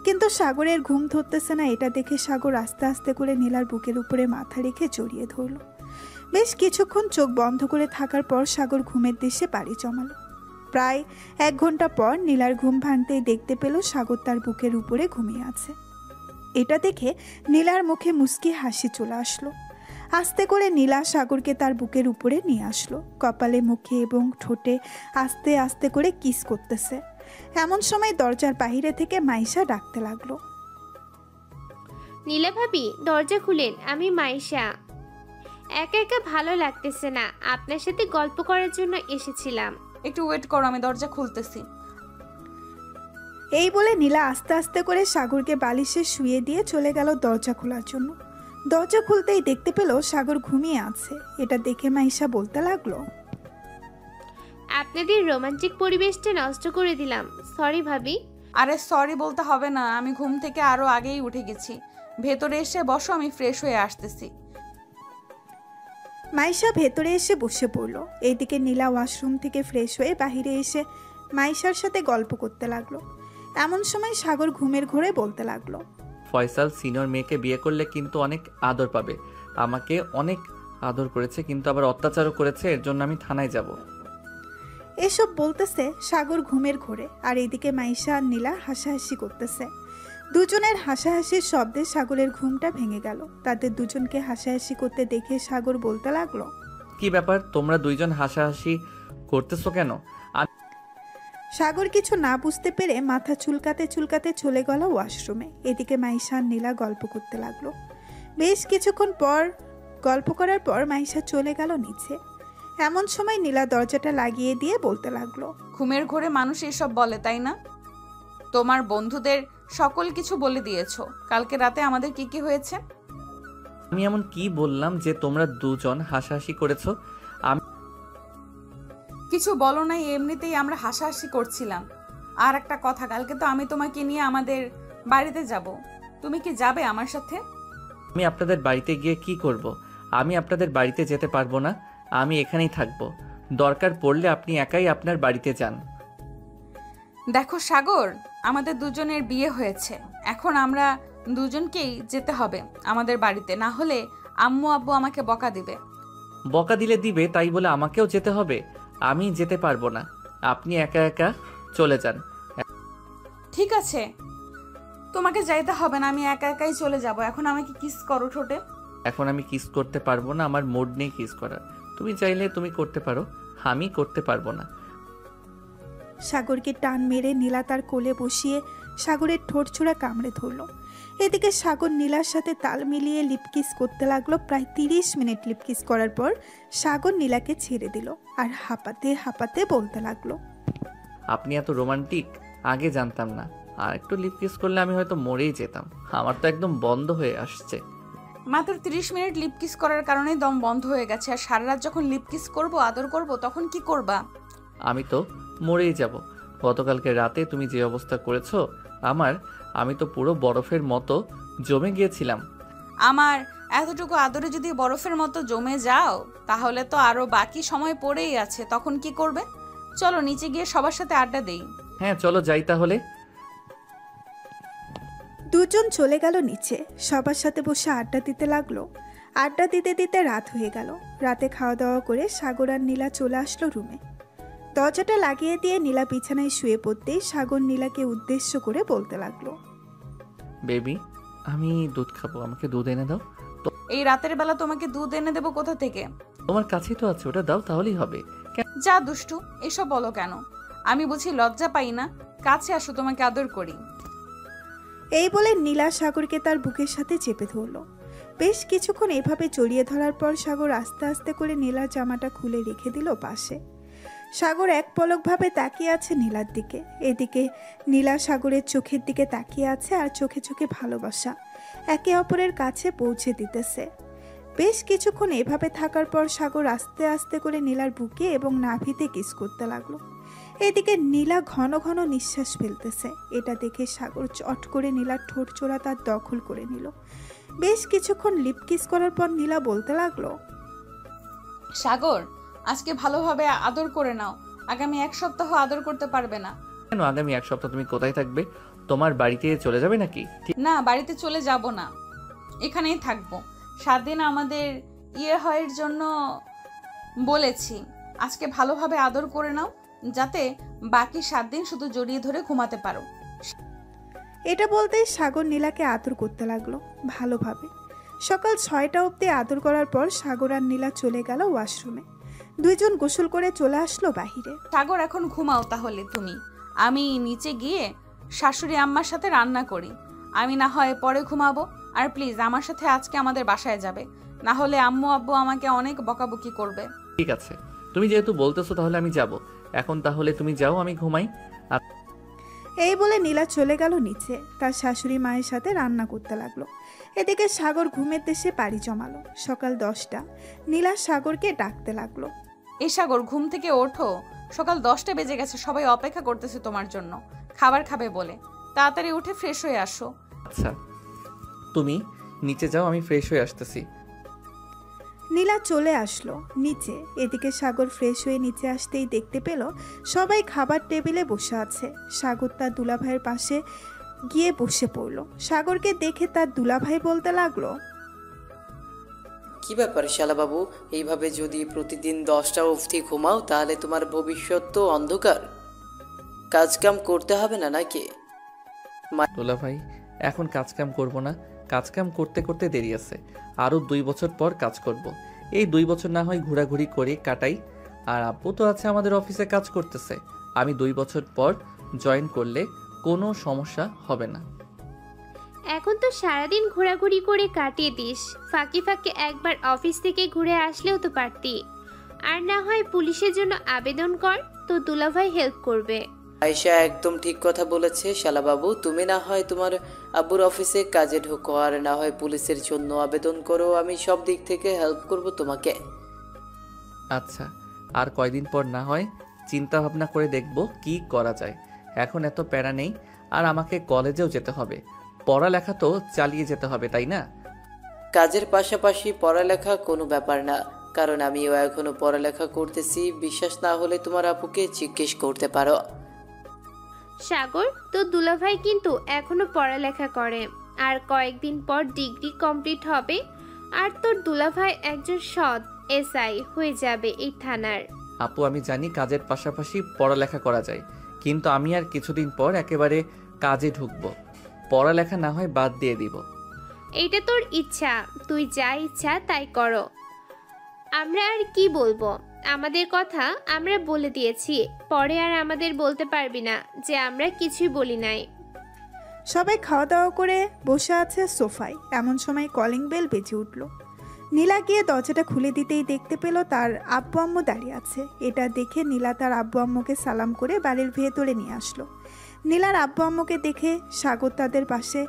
কিন্তু সাগরের ঘুম ধরতেছে না। এটা দেখে সাগর আস্তে আস্তে করে নীলার বুকের উপরে মাথা রেখে জড়িয়ে ধরল। বেশ কিছুক্ষণ চোখ বন্ধ করে থাকার পর সাগর ঘুমের দেশে পাড়ি জমালো। প্রায় 1 ঘন্টা পর নীলার ঘুম ভাঙতেই দেখতে পেল সাগর তার বুকের উপরে ঘুমিয়ে আছে। এটা দেখে নীলার মুখে মুচকি হাসি চলে আসলো। আস্তে করে নীলা সাগরকে তার বুকের উপরে নিয়ে আসলো। কপালে, মুখে এবং ঠোঁটে আস্তে আস্তে করে কিস করতেছে। এমন সময় দরজার বাইরে থেকে মাইশা ডাকতে লাগলো, নীলা ভাবি দরজা খুলেন, আমি মাইশা। একা একা ভালো লাগতেছে না, আপনার সাথে গল্প করার জন্য এসেছিলাম। একটু ওয়েট করো, আমি দরজা খুলতেছি। এই বলে নীলা আস্তে আস্তে করে সাগরকে বালিশে শুয়ে দিয়ে চলে গেল দরজা খোলার জন্য। দরজা খুলতেই দেখতে পেল সাগর ঘুমিয়ে আছে। এটা দেখে মাইশা বলতে লাগলো, আপনাদের রোমান্টিক পরিবেশটা নষ্ট করে দিলাম, সরি ভাবি। আরে সরি বলতে হবে না, আমি ঘুম থেকে আরো আগেই উঠে গেছি। ভেতরে এসে বসো, আমি ফ্রেশ হয়ে আসতেছি। মাইশা ভেতরে এসে বসে পড়ল। এইদিকে নীলা ওয়াশরুম থেকে ফ্রেশ হয়ে বাহিরে এসে মাইশার সাথে গল্প করতে লাগলো। এমন সময় সাগর ঘুমের ঘোরে বলতে লাগলো, ফয়সাল সিনিয়র মেয়েকে বিয়ে করলে কিন্তু অনেক আদর পাবে। আমাকে অনেক আদর করেছে, কিন্তু আবার অত্যাচারও করেছে, এর জন্য আমি থানায় যাব। এসব বলতেছে সাগর ঘুমের ঘোরে। আর এদিকে মাইশা আর নীলা হাসাহাসি করতেছে। দুজনের হাসাহাসির শব্দে সাগরের ঘুমটা ভেঙে গেল। তাদের দুজনকে হাসাহাসি করতে দেখে সাগর বলতে লাগলো, কি ব্যাপার, তোমরা দুইজন হাসাহাসি করতেছো কেন? সাগর কিছু না বুঝতে পেরে মাথা চুলকাতে চুলকাতে চলে গেল ওয়াশরুমে। এদিকে মাইশা আর নীলা গল্প করতে লাগলো। বেশ কিছুক্ষণ পর গল্প করার পর মাইশা চলে গেল নিচে। এমন সময় নীলা দরজাটা লাগিয়ে দিয়ে বলতে লাগলো, ঘুমের ঘোরে মানুষ এসব বলে, তাই না? তোমার বন্ধুদের সকল কিছু বলে দিয়েছো কালকে রাতে আমাদের কি কি হয়েছে। আমি এমন কি বললাম যে তোমরা দুজন হাসাহাসি করেছো? কিছু বলো নাই, এমনিতেই আমরা হাসাহাসি করছিলাম। আর একটা কথা, কালকে তো আমি তোমাকে নিয়ে আমাদের বাড়িতে যাব, তুমি কি যাবে আমার সাথে? আমি আপনাদের বাড়িতে গিয়ে কি করব? আমি আপনাদের বাড়িতে যেতে পারবো না, আমি এখানেই থাকবো। দরকার পড়লে আপনি একাই আপনার বাড়িতে যান। দেখো সাগর, আমাদের দুজনের বিয়ে হয়েছে, এখন আমরা দুজনকেই যেতে হবে আমাদের বাড়িতে, না হলে আম্মু আব্বু আমাকে বকা দিবে। বকা দিলে দিবে, তাই বলে আমাকেও যেতে হবে? আমি যেতে পারবো না, আপনি একা একা চলে যান। ঠিক আছে, তোমাকে যাইতে হবে না, আমি একা একাই চলে যাব। এখন আমাকে কিস করো ঠোঁটে। এখন আমি কিস করতে পারবো না, আমার মুড নেই কিস করার। তুমি চাইলে তুমি করতে পারো, আমি করতে পারবো না। সাগরকে টান মেরে নীলা তার কোলে বসিয়ে সাগরের ঠোঁট ছোড়া কামড়ে ধরল। এদিকে সাগর নীলার সাথে তাল মিলিয়ে লিপকিস করতে লাগলো। প্রায় 30 মিনিট লিপকিস করার পর সাগর নীলাকে ছেড়ে দিল আর হাঁপাতে হাঁপাতে বলতে লাগলো, আপনি এত রোমান্টিক, আগে জানতাম না। আর একটু লিপ কিস করলে আমি হয়তো মরেই যেতাম। আমার তো একদম বন্ধ হয়ে আসছে। মাত্র 30 মিনিট লিপ কিস করার কারণেই দম বন্ধ হয়ে গেছে। আর সারা রাত যখন লিপ কিস করবো, আদর করব, তখন কি করবা? আমি তো মরেই যাব। গতকালকে রাতে তুমি যে অবস্থা করেছো আমি তো পুরো বরফের মতো জমে গিয়েছিলাম। আমার এতটুকু আদরে যদি বরফের মতো জমে যাও, তাহলে তো আরো বাকি সময় পড়েই আছে। তখন কি করবে? চলো নিচে গিয়ে সবার সাথে আড্ডা দেই। হ্যাঁ চলো যাই তাহলে। দুজন চলে গেল নিচে, সবার সাথে বসে আড্ডা দিতে লাগলো। আড্ডা দিতে দিতে রাত হয়ে গেল। রাতে খাওয়া দাওয়া করে সাগর আর নীলা চলে আসলো রুমে। দরজাটা লাগিয়ে দিয়ে নীলা বিছানায় শুয়ে পড়তেই সাগর নীলাকে উদ্দেশ্য করে বলতে লাগলো, বেবি আমি দুধ খাবো, আমাকে দুধ এনে দাও। এই রাতের বেলা তোমাকে দুধ এনে দেবো কোথা থেকে? তোমার কাছেই তো আছে, ওটা দাও তাহলেই হবে। যা দুষ্টু, এসব বলো কেন? আমি বুঝি লজ্জা পাই না? কাছে আসো, তোমাকে আদর করি। এই বলে নীলা সাগরকে তার বুকের সাথে চেপে ধরলো। বেশ কিছুক্ষণ এভাবে জড়িয়ে ধরার পর সাগর আস্তে আস্তে করে নীলার জামাটা খুলে রেখে দিল পাশে। সাগর এক পলকভাবে তাকিয়ে আছে নীলার দিকে। এদিকে নীলা সাগরের চোখের দিকে তাকিয়ে আছে আর চোখে চোখে ভালোবাসা একে অপরের কাছে পৌঁছে দিতেছে। বেশ কিছুক্ষণ এভাবে থাকার পর সাগর আস্তে আস্তে করে নীলার বুকে এবং নাভিতে কিস করতে লাগলো। এদিকে নীলা ঘন ঘন নিঃশ্বাস ফেলতেছে। এটা দেখে সাগর চট করে নীলার ঠোঁট চোরা তার দখল করে নিল। বেশ কিছুক্ষণ লিপ কিস করার পর নীলা বলতে লাগলো, সাগর আজকে ভালোভাবে আদর করে নাও, আগামী 1 সপ্তাহ আদর করতে পারবে না। কেন? আগামী 1 সপ্তাহ তুমি কোথায় থাকবে? তোমার বাড়িতে চলে যাবে নাকি? না, বাড়িতে চলে যাব না, এখানেই থাকবো। 7 দিন আমাদের হয় জন্য বলেছি। আজকে ভালোভাবে আদর করে নাও, যাতে বাকি 7 দিন শুধু জড়িয়ে ধরে ঘুমাতে পারো। এটা বলতেই সাগর নীলাকে আদর করতে লাগলো ভালোভাবে। সকাল 6টা অবধি আদর করার পর সাগর আর নীলা চলে গেল ওয়াশরুমে। দুইজন গোসল করে চলে আসলো বাহিরে। সাগর এখন ঘুমাও তাহলে তুমি, আমি নিচে গিয়ে শাশুড়ি আম্মার সাথে রান্না করি। আমি না হয় পরে ঘুমাবো। আর প্লিজ আমার সাথে আজকে আমাদের বাসায় যাবে, না হলে আম্মু আব্বু আমাকে অনেক বকাবকি করবে। ঠিক আছে, তুমি যেহেতু বলতেছো তাহলে আমি যাব। এখন তাহলে তুমি যাও, আমি ঘুমাই। এই বলে নীলা চলে গেল নিচে, তার শাশুড়ি মায়ের সাথে রান্না করতে লাগলো। এদিকে সাগর ঘুমের দেশে পাড়ি জমালো। সকাল 10টা, নীলা সাগরকে ডাকতে লাগলো, এই সাগর ঘুম থেকে ওঠো, সকাল 10টা বেজে গেছে, সবাই অপেক্ষা করতেছে তোমার জন্য খাবার খাবে বলে। তাড়াতাড়ি উঠে ফ্রেশ হয়ে আসো। আচ্ছা তুমি নিচে যাও, আমি ফ্রেশ হয়ে আসতেছি। নীলা চলে আসলো নিচে। এদিকে সাগর ফ্রেশ হয়ে নিচে আসতেই দেখতে পেল সবাই খাবার টেবিলে বসে আছে। সাগর তার দুলাভাইয়ের পাশে গিয়ে বসে পড়ল। সাগরকে দেখে তার দুলাভাই বলতে লাগলো, কি ব্যাপার শালাবাবু, এইভাবে যদি প্রতিদিন 10টা অবধি ঘুমাও তাহলে তোমার ভবিষ্যৎ তো অন্ধকার। কাজকাম করতে হবে না নাকি? তোলা ভাই এখন কাজকাম করব না, কাজকাম করতে করতে দেরি আছে। আরও 2 বছর পর কাজ করব। এই 2 বছর না হয় ঘোরাঘুরি করে কাটাই। আর আব্বু তো আছে আমাদের অফিসে কাজ করতেছে। আমি 2 বছর পর জয়েন করলে কোনো সমস্যা হবে না। এখন তো সারাদিন ঘোরাঘুরি করে কাটিয়ে দিস, ফাঁকে ফাঁকে একবার অফিস থেকে ঘুরে আসলেও তো পারতি। আর না হয় পুলিশের জন্য আবেদন কর, তো দুলাভাই হেল্প করবে। আয়শা একদম ঠিক কথা বলেছে শালাবাবু। তুমি না হয় তোমার আব্বুর অফিসে কাজে ঢোকো, আর না হয় পুলিশের জন্য আবেদন করো। আমি সব দিক থেকে হেল্প করব তোমাকে। আচ্ছা, আর কয়দিন পর না হয় চিন্তা ভাবনা করে দেখব কি করা যায়। এখন এত প্যারা নেই। আর আমাকে কলেজেও যেতে হবে, পড়ালেখা তো চালিয়ে যেতে হবে, তাই না? কাজের পাশাপাশি পড়ালেখা কোনো ব্যাপার না, কারণ আমিও এখনো পড়ালেখা করতেছি। বিশ্বাস না হলে তোমার আপুকে জিজ্ঞেস করতে পারো। সাগর, তো দুলাভাই কিন্তু এখনো পড়ালেখা করে, আর কয়েকদিন পর ডিগ্রি কমপ্লিট হবে আর তোর দুলাভাই একজন সৎ এসআই হয়ে যাবে এই থানার। আপু আমি জানি কাজের পাশাপাশি পড়ালেখা করা যায়, কিন্তু আমি আর কিছুদিন পর একেবারে কাজে ঢুকবো। পড়ালেখা না হয় বাদ দিয়ে দিব। এইটা তোর ইচ্ছা, তুই যা ইচ্ছা তাই করো। আমরা আর কি বলবো, আমাদের কথা আমরা বলে দিয়েছি, পরে আর আমাদের বলতে পারবি না যে আমরা কিছুই বলি নাই। সবাই খাওয়া দাওয়া করে বসে আছে সোফায়, এমন সময় কলিং বেল বেজে উঠল। নীলা গিয়ে দরজাটা খুলে দিতেই দেখতে পেল তার আব্বু আম্মু দাঁড়িয়ে আছে। এটা দেখে নীলা তার আব্বু আম্মুকে সালাম করে বাড়ির ভেতরে নিয়ে আসলো। নীলার আব্বু আম্মুকে দেখে সাগর তাদের পাশে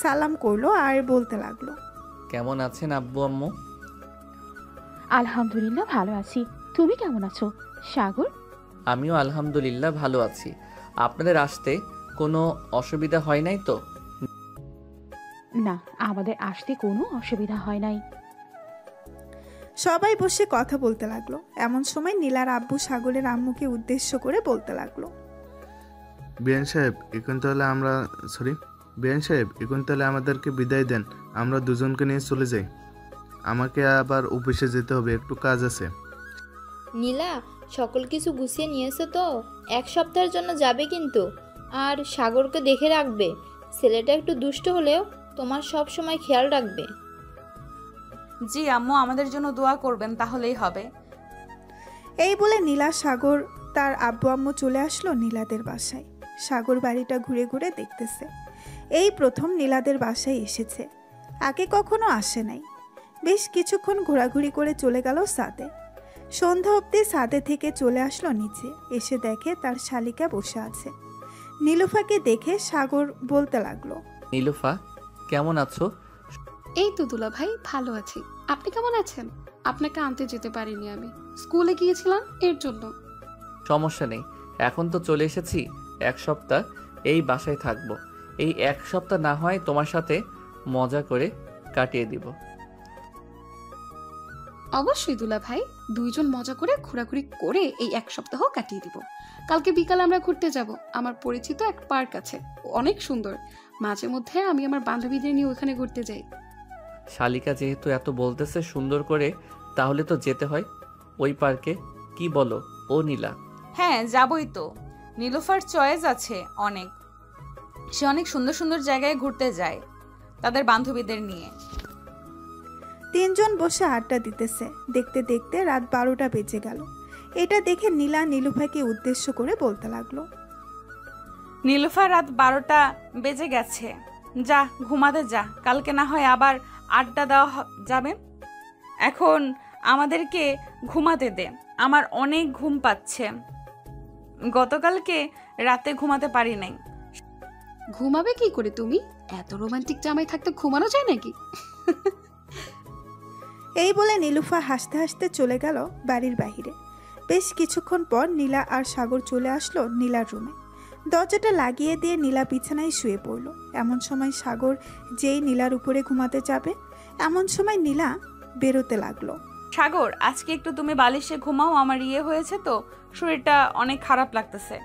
সালাম করলো আর বলতে লাগলো, কেমন আছেন আব্বু আম্মু? আলহামদুলিল্লাহ ভালো আছি, তুমি কেমন আছো সাগর? আমিও আলহামদুলিল্লাহ ভালো আছি। আপনাদের আসতে কোনো অসুবিধা হয় নাই তো? না, আমাদের আসতে কোনো অসুবিধা হয় নাই। সবাই বসে কথা বলতে লাগলো। এমন সময় নীলার আব্বু সাগরের আম্মুকে উদ্দেশ্য করে বলতে লাগলো, বিয়ান সাহেব এখন তাহলে আমাদেরকে বিদায় দেন, আমরা দুজনকে নিয়ে চলে যাই। আমাকে আবার অফিসে যেতে হবে, একটু কাজ আছে। নীলা সকল কিছু গুছিয়ে নিয়েছে তো? 1 সপ্তাহের জন্য যাবে কিন্তু। আর সাগরকে দেখে রাখবে, ছেলেটা একটু দুষ্ট হলেও তোমার সব সময় খেয়াল রাখবে। জি আম্মু, আমাদের জন্য দোয়া করবেন, তাহলেই হবে। এই বলে নীলা সাগর তার আব্বু আম্মু চলে আসলো নীলাদের বাসায়। সাগর বাড়িটা ঘুরে ঘুরে দেখতেছে। এই প্রথম নীলাদের বাসায় এসেছে, আগে কখনো আসে নাই। বেশ কিছুক্ষণ ঘোরাঘুরি করে চলে গেল ছাদে। সন্ধ্যা অবধি ছাদে থেকে চলে আসলো নিচে, এসে দেখে তার শালিকা বসে আছে। নীলুফাকে দেখে সাগর বলতে লাগলো, নীলুফা কেমন আছো? এই তো দুলা ভাই, ভালো আছি। আপনি কেমন আছেন? আপনাকে আনতে যেতে পারিনি, আমি স্কুলে গিয়েছিলাম এর জন্য। সমস্যা নেই, এখন তো চলে এসেছি। 1 সপ্তাহ এই বাসায় থাকবো। এই 1 সপ্তাহ না হয় তোমার সাথে মজা করে কাটিয়ে দিব। অবশ্যই দুলা ভাই, দুইজন মজা করে ঘোরাঘুরি করে এই 1 সপ্তাহ কাটিয়ে দিব। কালকে বিকালে আমরা ঘুরতে যাব। আমার পরিচিত এক পার্ক আছে, অনেক সুন্দর। মাঝে মধ্যে আমি আমার বান্ধবীদের নিয়ে ওখানে ঘুরতে যাই। শালিকা যেহেতু এত বলতেছে সুন্দর করে, তাহলে তো যেতে হয় ওই পার্কে, কি বলো ও নীলা? হ্যাঁ যাবই তো। নীলুফার চয়েস আছে অনেক, সে অনেক সুন্দর সুন্দর জায়গায় ঘুরতে যায় তাদের বান্ধবীদের নিয়ে। 3 জন বসে আড্ডা দিতেছে। দেখতে দেখতে রাত 12টা বেজে গেল। এটা দেখে নীলা নীলুফাকে উদ্দেশ্য করে বলতে লাগলো, নীলুফা, রাত 12টা বেজে গেছে, যা ঘুমাতে যা, কালকে না হয় আবার আড্ডা দেওয়া যাবে। এখন আমাদেরকে ঘুমাতে দে, আমার অনেক ঘুম পাচ্ছে, গতকালকে রাতে ঘুমাতে পারি নাই। ঘুমাবে কি করে তুমি? এত রোমান্টিক জামাই থাকতে ঘুমানো যায় নাকি? এই বলে নীলুফা হাসতে হাসতে চলে গেল বাড়ির বাইরে। বেশ কিছুক্ষণ পর নীলা আর সাগর চলে আসলো নীলার রুমে। দরজাটা লাগিয়ে দিয়ে নীলা বিছানায় শুয়ে পড়ল। এমন সময় সাগর যেই নীলার উপরে ঘুমাতে যাবে, এমন সময় নীলা বেরোতে লাগলো। সাগর, আজকে একটু তুমি বালিশে ঘুমাও, আমার হয়েছে তো, শরীরটা অনেক খারাপ লাগতেছে।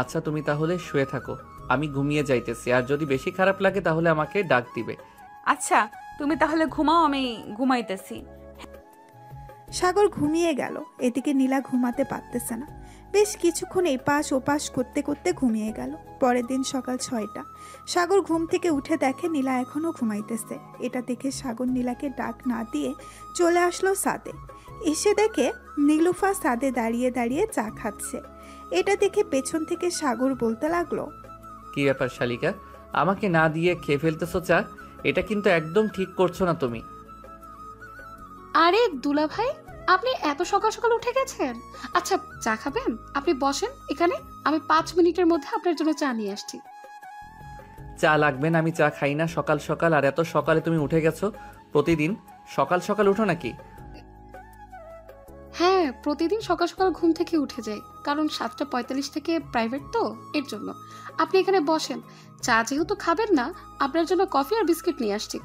আচ্ছা তুমি তাহলে শুয়ে থাকো, আমি ঘুমিয়ে যাইতেছি। আর যদি বেশি খারাপ লাগে তাহলে আমাকে ডাক দিবে। আচ্ছা তুমি তাহলে ঘুমাও, আমি ঘুমাইতেছি। সাগর ঘুমিয়ে গেল। এদিকে নীলা ঘুমাতে পারতেছে না। বেশ কিছুক্ষণ এপাশ ওপাশ করতে করতে ঘুমিয়ে গেল। পরের দিন সকাল 6টা। সাগর ঘুম থেকে উঠে দেখে নীলা এখনও ঘুমাইতেছে। এটা দেখে সাগর নীলাকে ডাক না দিয়ে চলে আসলো ছাদে। এসে দেখে নীলুফা ছাদে দাঁড়িয়ে দাঁড়িয়ে চা খাচ্ছে। এটা দেখে পেছন থেকে সাগর বলতে লাগলো, কি ব্যাপার শালিকা, আমাকে না দিয়ে খেয়ে ফেলতেছো চা? এটা কিন্তু একদম ঠিক করছো না তুমি। আরে দুলা ভাই, আপনি এত সকাল সকাল উঠে গেছেন? আচ্ছা চা খাবেন? আপনি বসেন এখানে, আমি 5 মিনিটের মধ্যে আপনার জন্য চা নিয়ে আসছি। চা লাগবে না, আমি চা খাই না সকাল সকাল। আর এত সকালে তুমি উঠে গেছো? প্রতিদিন সকাল সকাল উঠো নাকি? হ্যাঁ, প্রতিদিন সকাল সকাল ঘুম থেকে উঠে যাই, কারণ 7:45 থেকে প্রাইভেট তো, এর জন্য। আপনি এখানে বসেন, চা যেহেতু খাবেন না, আপনার জন্য কফি আর বিস্কিট নিয়ে আসছি।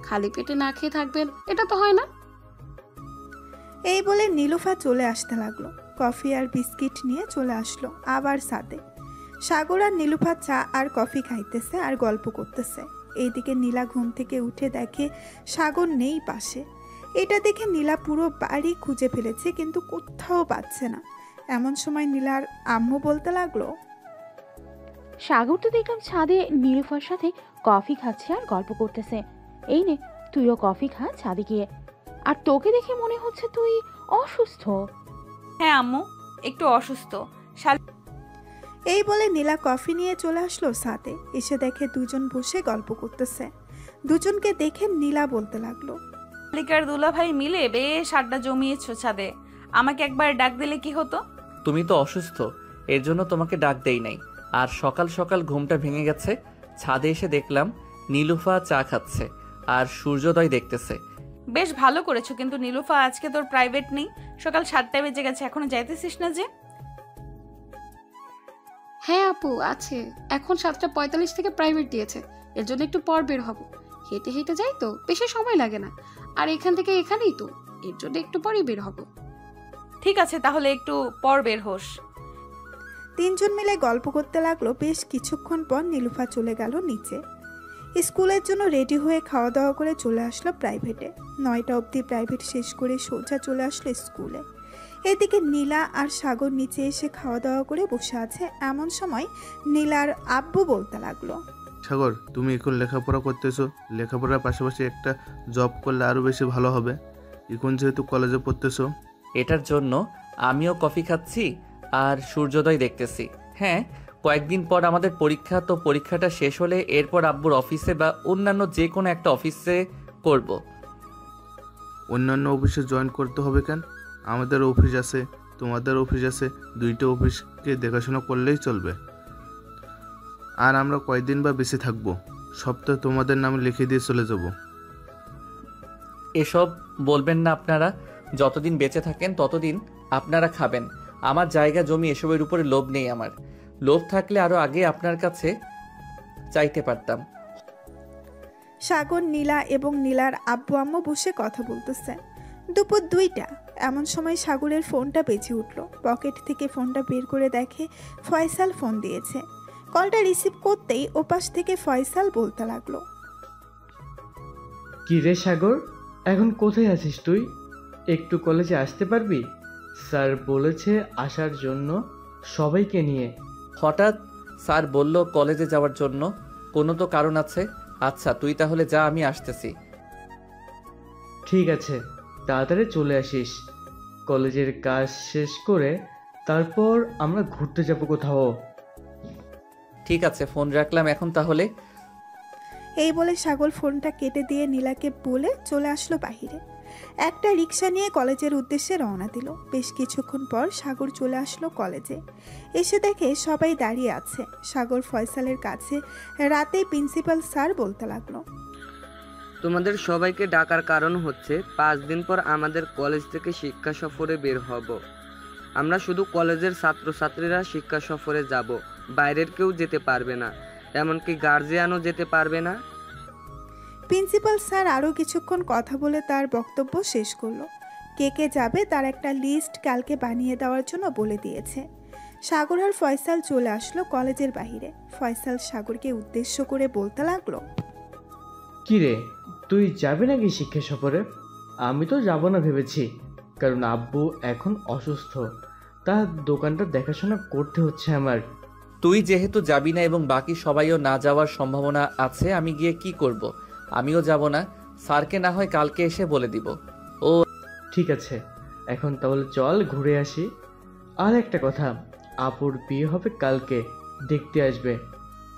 খালি পেটে না খেয়ে থাকবেন, এটা তো হয় না। এই বলে নীলুফা চলে আসতে লাগলো। কফি আর বিস্কিট নিয়ে চলে আসলো আবার ছাদে। সাগর আর নীলুফা চা আর কফি খাইতেছে আর গল্প করতেছে। এইদিকে নীলা ঘুম থেকে উঠে দেখে সাগর নেই পাশে। এটা দেখে নীলা পুরো বাড়ি খুঁজে ফেলেছে কিন্তু কোথাও পাচ্ছে না। এমন সময় নীলার আম্মু বলতে লাগলো, সাগর তো দেখলাম ছাদে নীলুফার সাথে কফি খাচ্ছে আর গল্প করতেছে। এই নে, তুইও কফি খা ছাদে গিয়ে। আর তোকে দেখে মনে হচ্ছে তুই অসুস্থ। হ্যাঁ আম্মু, একটু অসুস্থ। এই বলে নীলা কফি নিয়ে চলে আসলো ছাদে। এসে দেখে দুজন বসে গল্প করতেছে। দুজনকে দেখে নীলা বলতে লাগলো, শালিকার দুলাভাই মিলে বেশ আড্ডা জমিয়েছো ছাদে। আমাকে একবার ডাক দিলে কি হতো? তুমি তো অসুস্থ, এর জন্য তোমাকে ডাক দেই নাই। আর সকাল সকাল ঘুমটা ভেঙে গেছে, ছাদে এসে দেখলাম নীলুফা চা খাচ্ছে আর সূর্যোদয় দেখতেছে। বেশ ভালো করেছো, কিন্তু নীলুফা আজকে তোর প্রাইভেট নেই। সকাল 7টা বেজে গেছে, এখনো যাইতেছিস না যে? হ্যাঁ আপু আছে, এখন 7:45 থেকে প্রাইভেট দিয়েছে, এর জন্য একটু পর বের হব। হেঁটে হেঁটে যাই তো, বেশি সময় লাগে না। আর এখান থেকে এখানেই তো, এর জন্য একটু পরেই বের হব। ঠিক আছে, তাহলে একটু পর বের হোস। তিনজন মিলে গল্প করতে লাগলো। বেশ কিছুক্ষণ পর নীলুফা চলে গেল নিচে। স্কুলের জন্য রেডি হয়ে খাওয়া দাওয়া করে চলে আসলো প্রাইভেটে। 9টা অবধি প্রাইভেট শেষ করে সোজা চলে আসলো স্কুলে। এদিকে নীলা আর সাগর নিচে এসে খাওয়া দাওয়া করে বসে আছে। এমন সময় নীলার আব্বু বলতে লাগলো, সাগর, তুমি এখন লেখাপড়া করতেছো, লেখাপড়ার পাশাপাশি একটা জব করলে আরও বেশি ভালো হবে। এখন যেহেতু কলেজে পড়তেছো। এটার জন্য আমিও কফি খাচ্ছি আর সূর্যোদয় দেখতেছি। হ্যাঁ, কয়েকদিন পর আমাদের পরীক্ষা, তো পরীক্ষাটা শেষ হলে এরপর আব্বুর অফিসে বা অন্যান্য যে কোনো একটা অফিসে করব। অন্যান্য অফিসে জয়েন করতে হবে কেন? আমাদের অফিস আছে, তোমাদের অফিস আছে, দুইটা অফিসকে দেখাশোনা করলেই চলবে। আর আমরা কয়দিন বা বেশি থাকবো, সপ্তাহ তোমাদের নামে লিখে দিয়ে চলে যাব। এসব বলবেন না আপনারা। যতদিন বেঁচে থাকেন ততদিন আপনারা খাবেন। আমার জায়গা জমি এসবের উপরে লোভ নেই আমার। লোভ থাকলে আরো আগে আপনার কাছে চাইতে পারতাম। সাগর, নীলা এবং নীলার আব্বু আম্মু বসে কথা বলতেছে। দুপুর 2টা। এমন সময় সাগরের ফোনটা বেজে উঠল। পকেট থেকে ফোনটা বের করে দেখে ফয়সাল ফোন দিয়েছে। কলটা রিসিভ করতেই ওপাশ থেকে ফয়সাল বলতে লাগলো, কি রে সাগর, এখন কোথায় আছিস তুই? একটু কলেজে আসতে পারবি? স্যার বলেছে আসার জন্য সবাইকে নিয়ে। হঠাৎ স্যার বলল কলেজে যাওয়ার জন্য, কোনো তো কারণ আছে। আচ্ছা তুই তাহলে যা, আমি আসতেছি। ঠিক আছে, তাড়াতাড়ি চলে আসিস। কলেজের কাজ শেষ করে তারপর আমরা ঘুরতে যাব কোথাও। ঠিক আছে, ফোন রাখলাম এখন তাহলে। এই বলে সাগর ফোনটা কেটে দিয়ে নীলাকে বলে চলে আসলো বাহিরে। একটা রিক্সা নিয়ে কলেজের উদ্দেশ্যে রওনা দিল। বেশ কিছুক্ষণ পর সাগর চলে আসলো কলেজে। এসে দেখে সবাই দাঁড়িয়ে আছে। সাগর ফয়সালের কাছে রাতে প্রিন্সিপাল স্যার বলতে লাগলো, তোমাদের সবাইকে ডাকার কারণ হচ্ছে 5 দিন পর আমাদের কলেজ থেকে শিক্ষা সফরে বের হব। আমরা শুধু কলেজের ছাত্রছাত্রীরা শিক্ষা সফরে যাব, বাইরের কেউ যেতে পারবে না, এমনকি গার্জিয়ানও যেতে পারবে না। প্রিন্সিপাল স্যার আরও কিছুক্ষণ কথা বলে তার বক্তব্য শেষ করলো। কে কে যাবে তার একটা লিস্ট কালকে বানিয়ে দেওয়ার জন্য বলে দিয়েছে। সাগর আর ফয়সাল চলে আসলো কলেজের বাইরে। ফয়সাল সাগরকে উদ্দেশ্য করে বলতে লাগলো, কি রে, তুই যাবি নাকি শিক্ষা সফরে? আমি তো যাব না ভেবেছি, কারণ আব্বু এখন অসুস্থ, তার দোকানটা দেখাশোনা করতে হচ্ছে আমার। তুই যেহেতু যাবি না এবং বাকি সবাইও না যাওয়ার সম্ভাবনা আছে, আমি গিয়ে কি করব? আমিও যাব না। স্যারকে না হয় কালকে এসে বলে দিব। ও ঠিক আছে, এখন তাহলে চল ঘুরে আসি। আর একটা কথা, আপুর বিয়ে হবে কালকে, দেখতে আসবে।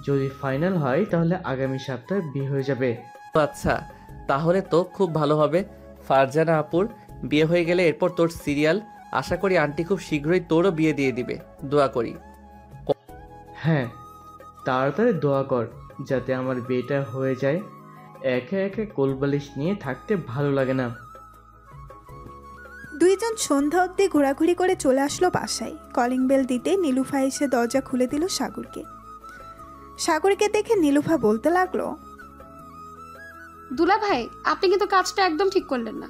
যদি ফাইনাল হয় তাহলে আগামী সপ্তাহে বিয়ে হয়ে যাবে। আচ্ছা, তাহলে তো খুব ভালো হবে। ফারজানা আপুর বিয়ে হয়ে গেলে এরপর তোর সিরিয়াল। আশা করি আন্টি খুব শীঘ্রই তোরও বিয়ে দিয়ে দিবে, দোয়া করি। হ্যাঁ, তাড়াতাড়ি দোয়া কর যাতে আমার বিয়েটা হয়ে যায়। একে একে কোলবালিশ নিয়ে থাকতে ভালো লাগে না। দুইজন সন্ধ্যা অবধি ঘোরাঘুরি করে চলে আসলো বাসায়। কলিং বেল দিতে নীলুফা এসে দরজা খুলে দিল সাগরকে। সাগরকে দেখে নীলুফা বলতে লাগলো, দুলা ভাই, আপনি কিন্তু কাজটা একদম ঠিক করলেন না।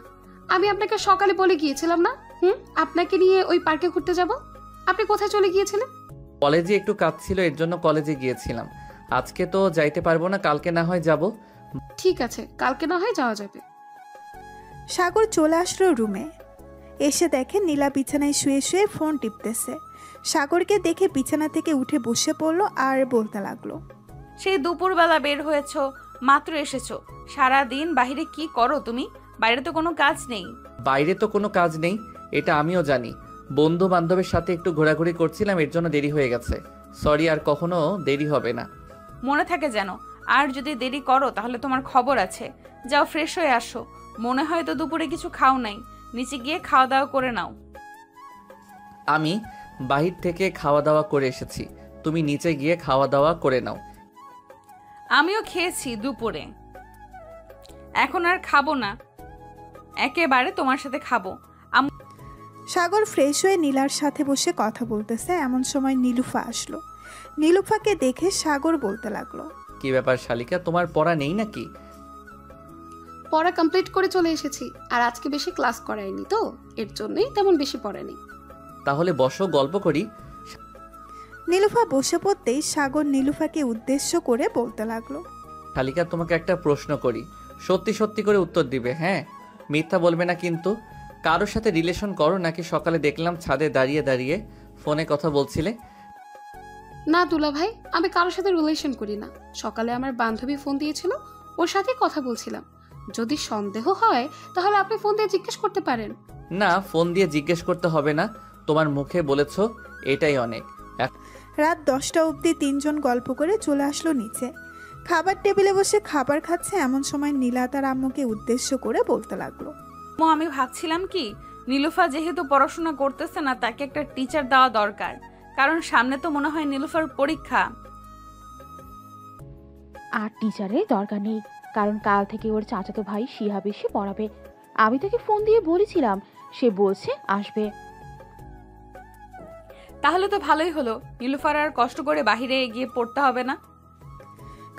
আমি আপনাকে সকালে বলে গিয়েছিলাম না আপনাকে নিয়ে ওই পার্কে ঘুরতে যাব? আপনি কোথায় চলে গিয়েছিলেন? কলেজে একটু কাজ ছিল, এর জন্য কলেজে গিয়েছিলাম। আজকে তো যাইতে পারবো না, কালকে না হয় যাব। ঠিক আছে, কালকে না হয় যাওয়া যাবে। সাগর চলে আসলো রুমে। এসে দেখে নীলা বিছানায় শুয়ে শুয়ে ফোন টিপতেছে। সাগরকে দেখে বিছানা থেকে উঠে বসে পড়লো আর বলতে লাগলো, সেই দুপুরবেলা বের হয়েছো, মাত্র এসেছো, সারা দিন বাইরে কি করো তুমি? বাইরে তো কোনো কাজ নেই। বাইরে তো কোনো কাজ নেই, এটা আমিও জানি। বন্ধু বান্ধবের সাথে একটু ঘোরাঘুরি করছিলাম, এর জন্য দেরি হয়ে গেছে। সরি, আর কখনো দেরি হবে না। মনে থাকে যেন, আর যদি দেরি করো তাহলে তোমার খবর আছে। যাও ফ্রেশ হয়ে আসো। মনে হয় তো দুপুরে কিছু খাও নাই, নিচে গিয়ে খাওয়া দাওয়া করে নাও। আমি বাহির থেকে খাওয়া দাওয়া করে এসেছি, তুমি নিচে গিয়ে খাওয়া দাওয়া করে নাও। আমিও খেয়েছি দুপুরে, এখন আর খাবো না, একেবারে তোমার সাথে খাবো। সাগর ফ্রেশ হয়ে নীলার সাথে বসে কথা বলতেছে। এমন সময় নীলুফা আসলো। নীলুফাকে দেখে সাগর বলতে লাগলো, কি ব্যাপার শালিকা, তোমার পড়া নেই নাকি? পড়া কমপ্লিট করে চলে এসেছি, আর আজকে বেশি ক্লাস করায়নি তো, এর জন্যই তেমন বেশি পড়েনি। তাহলে বসো, গল্প করি। নীলুফা বসে পড়তেই সাগর নীলুফাকে উদ্দেশ্য করে বলতে লাগলো, শালিকা, তোমাকে একটা প্রশ্ন করি, সত্যি সত্যি করে উত্তর দিবে, হ্যাঁ? মিথ্যা বলবে না কিন্তু। কারোর সাথে রিলেশন করো নাকি? সকালে দেখলাম ছাদে দাঁড়িয়ে দাঁড়িয়ে ফোনে কথা বলছিলে। না দুলা ভাই, আমি কারোর সাথে রিলেশন করি না। সকালে আমার বান্ধবী ফোন দিয়েছিল, ওর সাথে কথা বলছিলাম। যদি সন্দেহ হয় তাহলে আপনি ফোন দিয়ে জিজ্ঞেস করতে পারেন। না, ফোন দিয়ে জিজ্ঞেস করতে হবে না, তোমার মুখে বলেছো, এটাই অনেক। রাত 10টা অবধি তিনজন গল্প করে চলে আসলো নিচে। খাবার টেবিলে বসে খাবার খাচ্ছে। এমন সময় নীলা তার আম্মুকে উদ্দেশ্য করে বলতে লাগলো, আমি ভাবছিলাম কি, নীলুফা যেহেতু পড়াশোনা করতেছে না, তাকে একটা টিচার দেওয়া দরকার, কারণ সামনে তো মনে হয় নীলুফার পরীক্ষা। আর টিচারের দরকার নেই, কারণ কাল থেকে ওর চাচাতো ভাই শিহাব এসে পড়াবে। আমি তাকে ফোন দিয়ে বলেছিলাম, সে বলছে আসবে। তাহলে তো ভালোই হলো, নীলুফার আর কষ্ট করে বাহিরে গিয়ে পড়তে হবে না।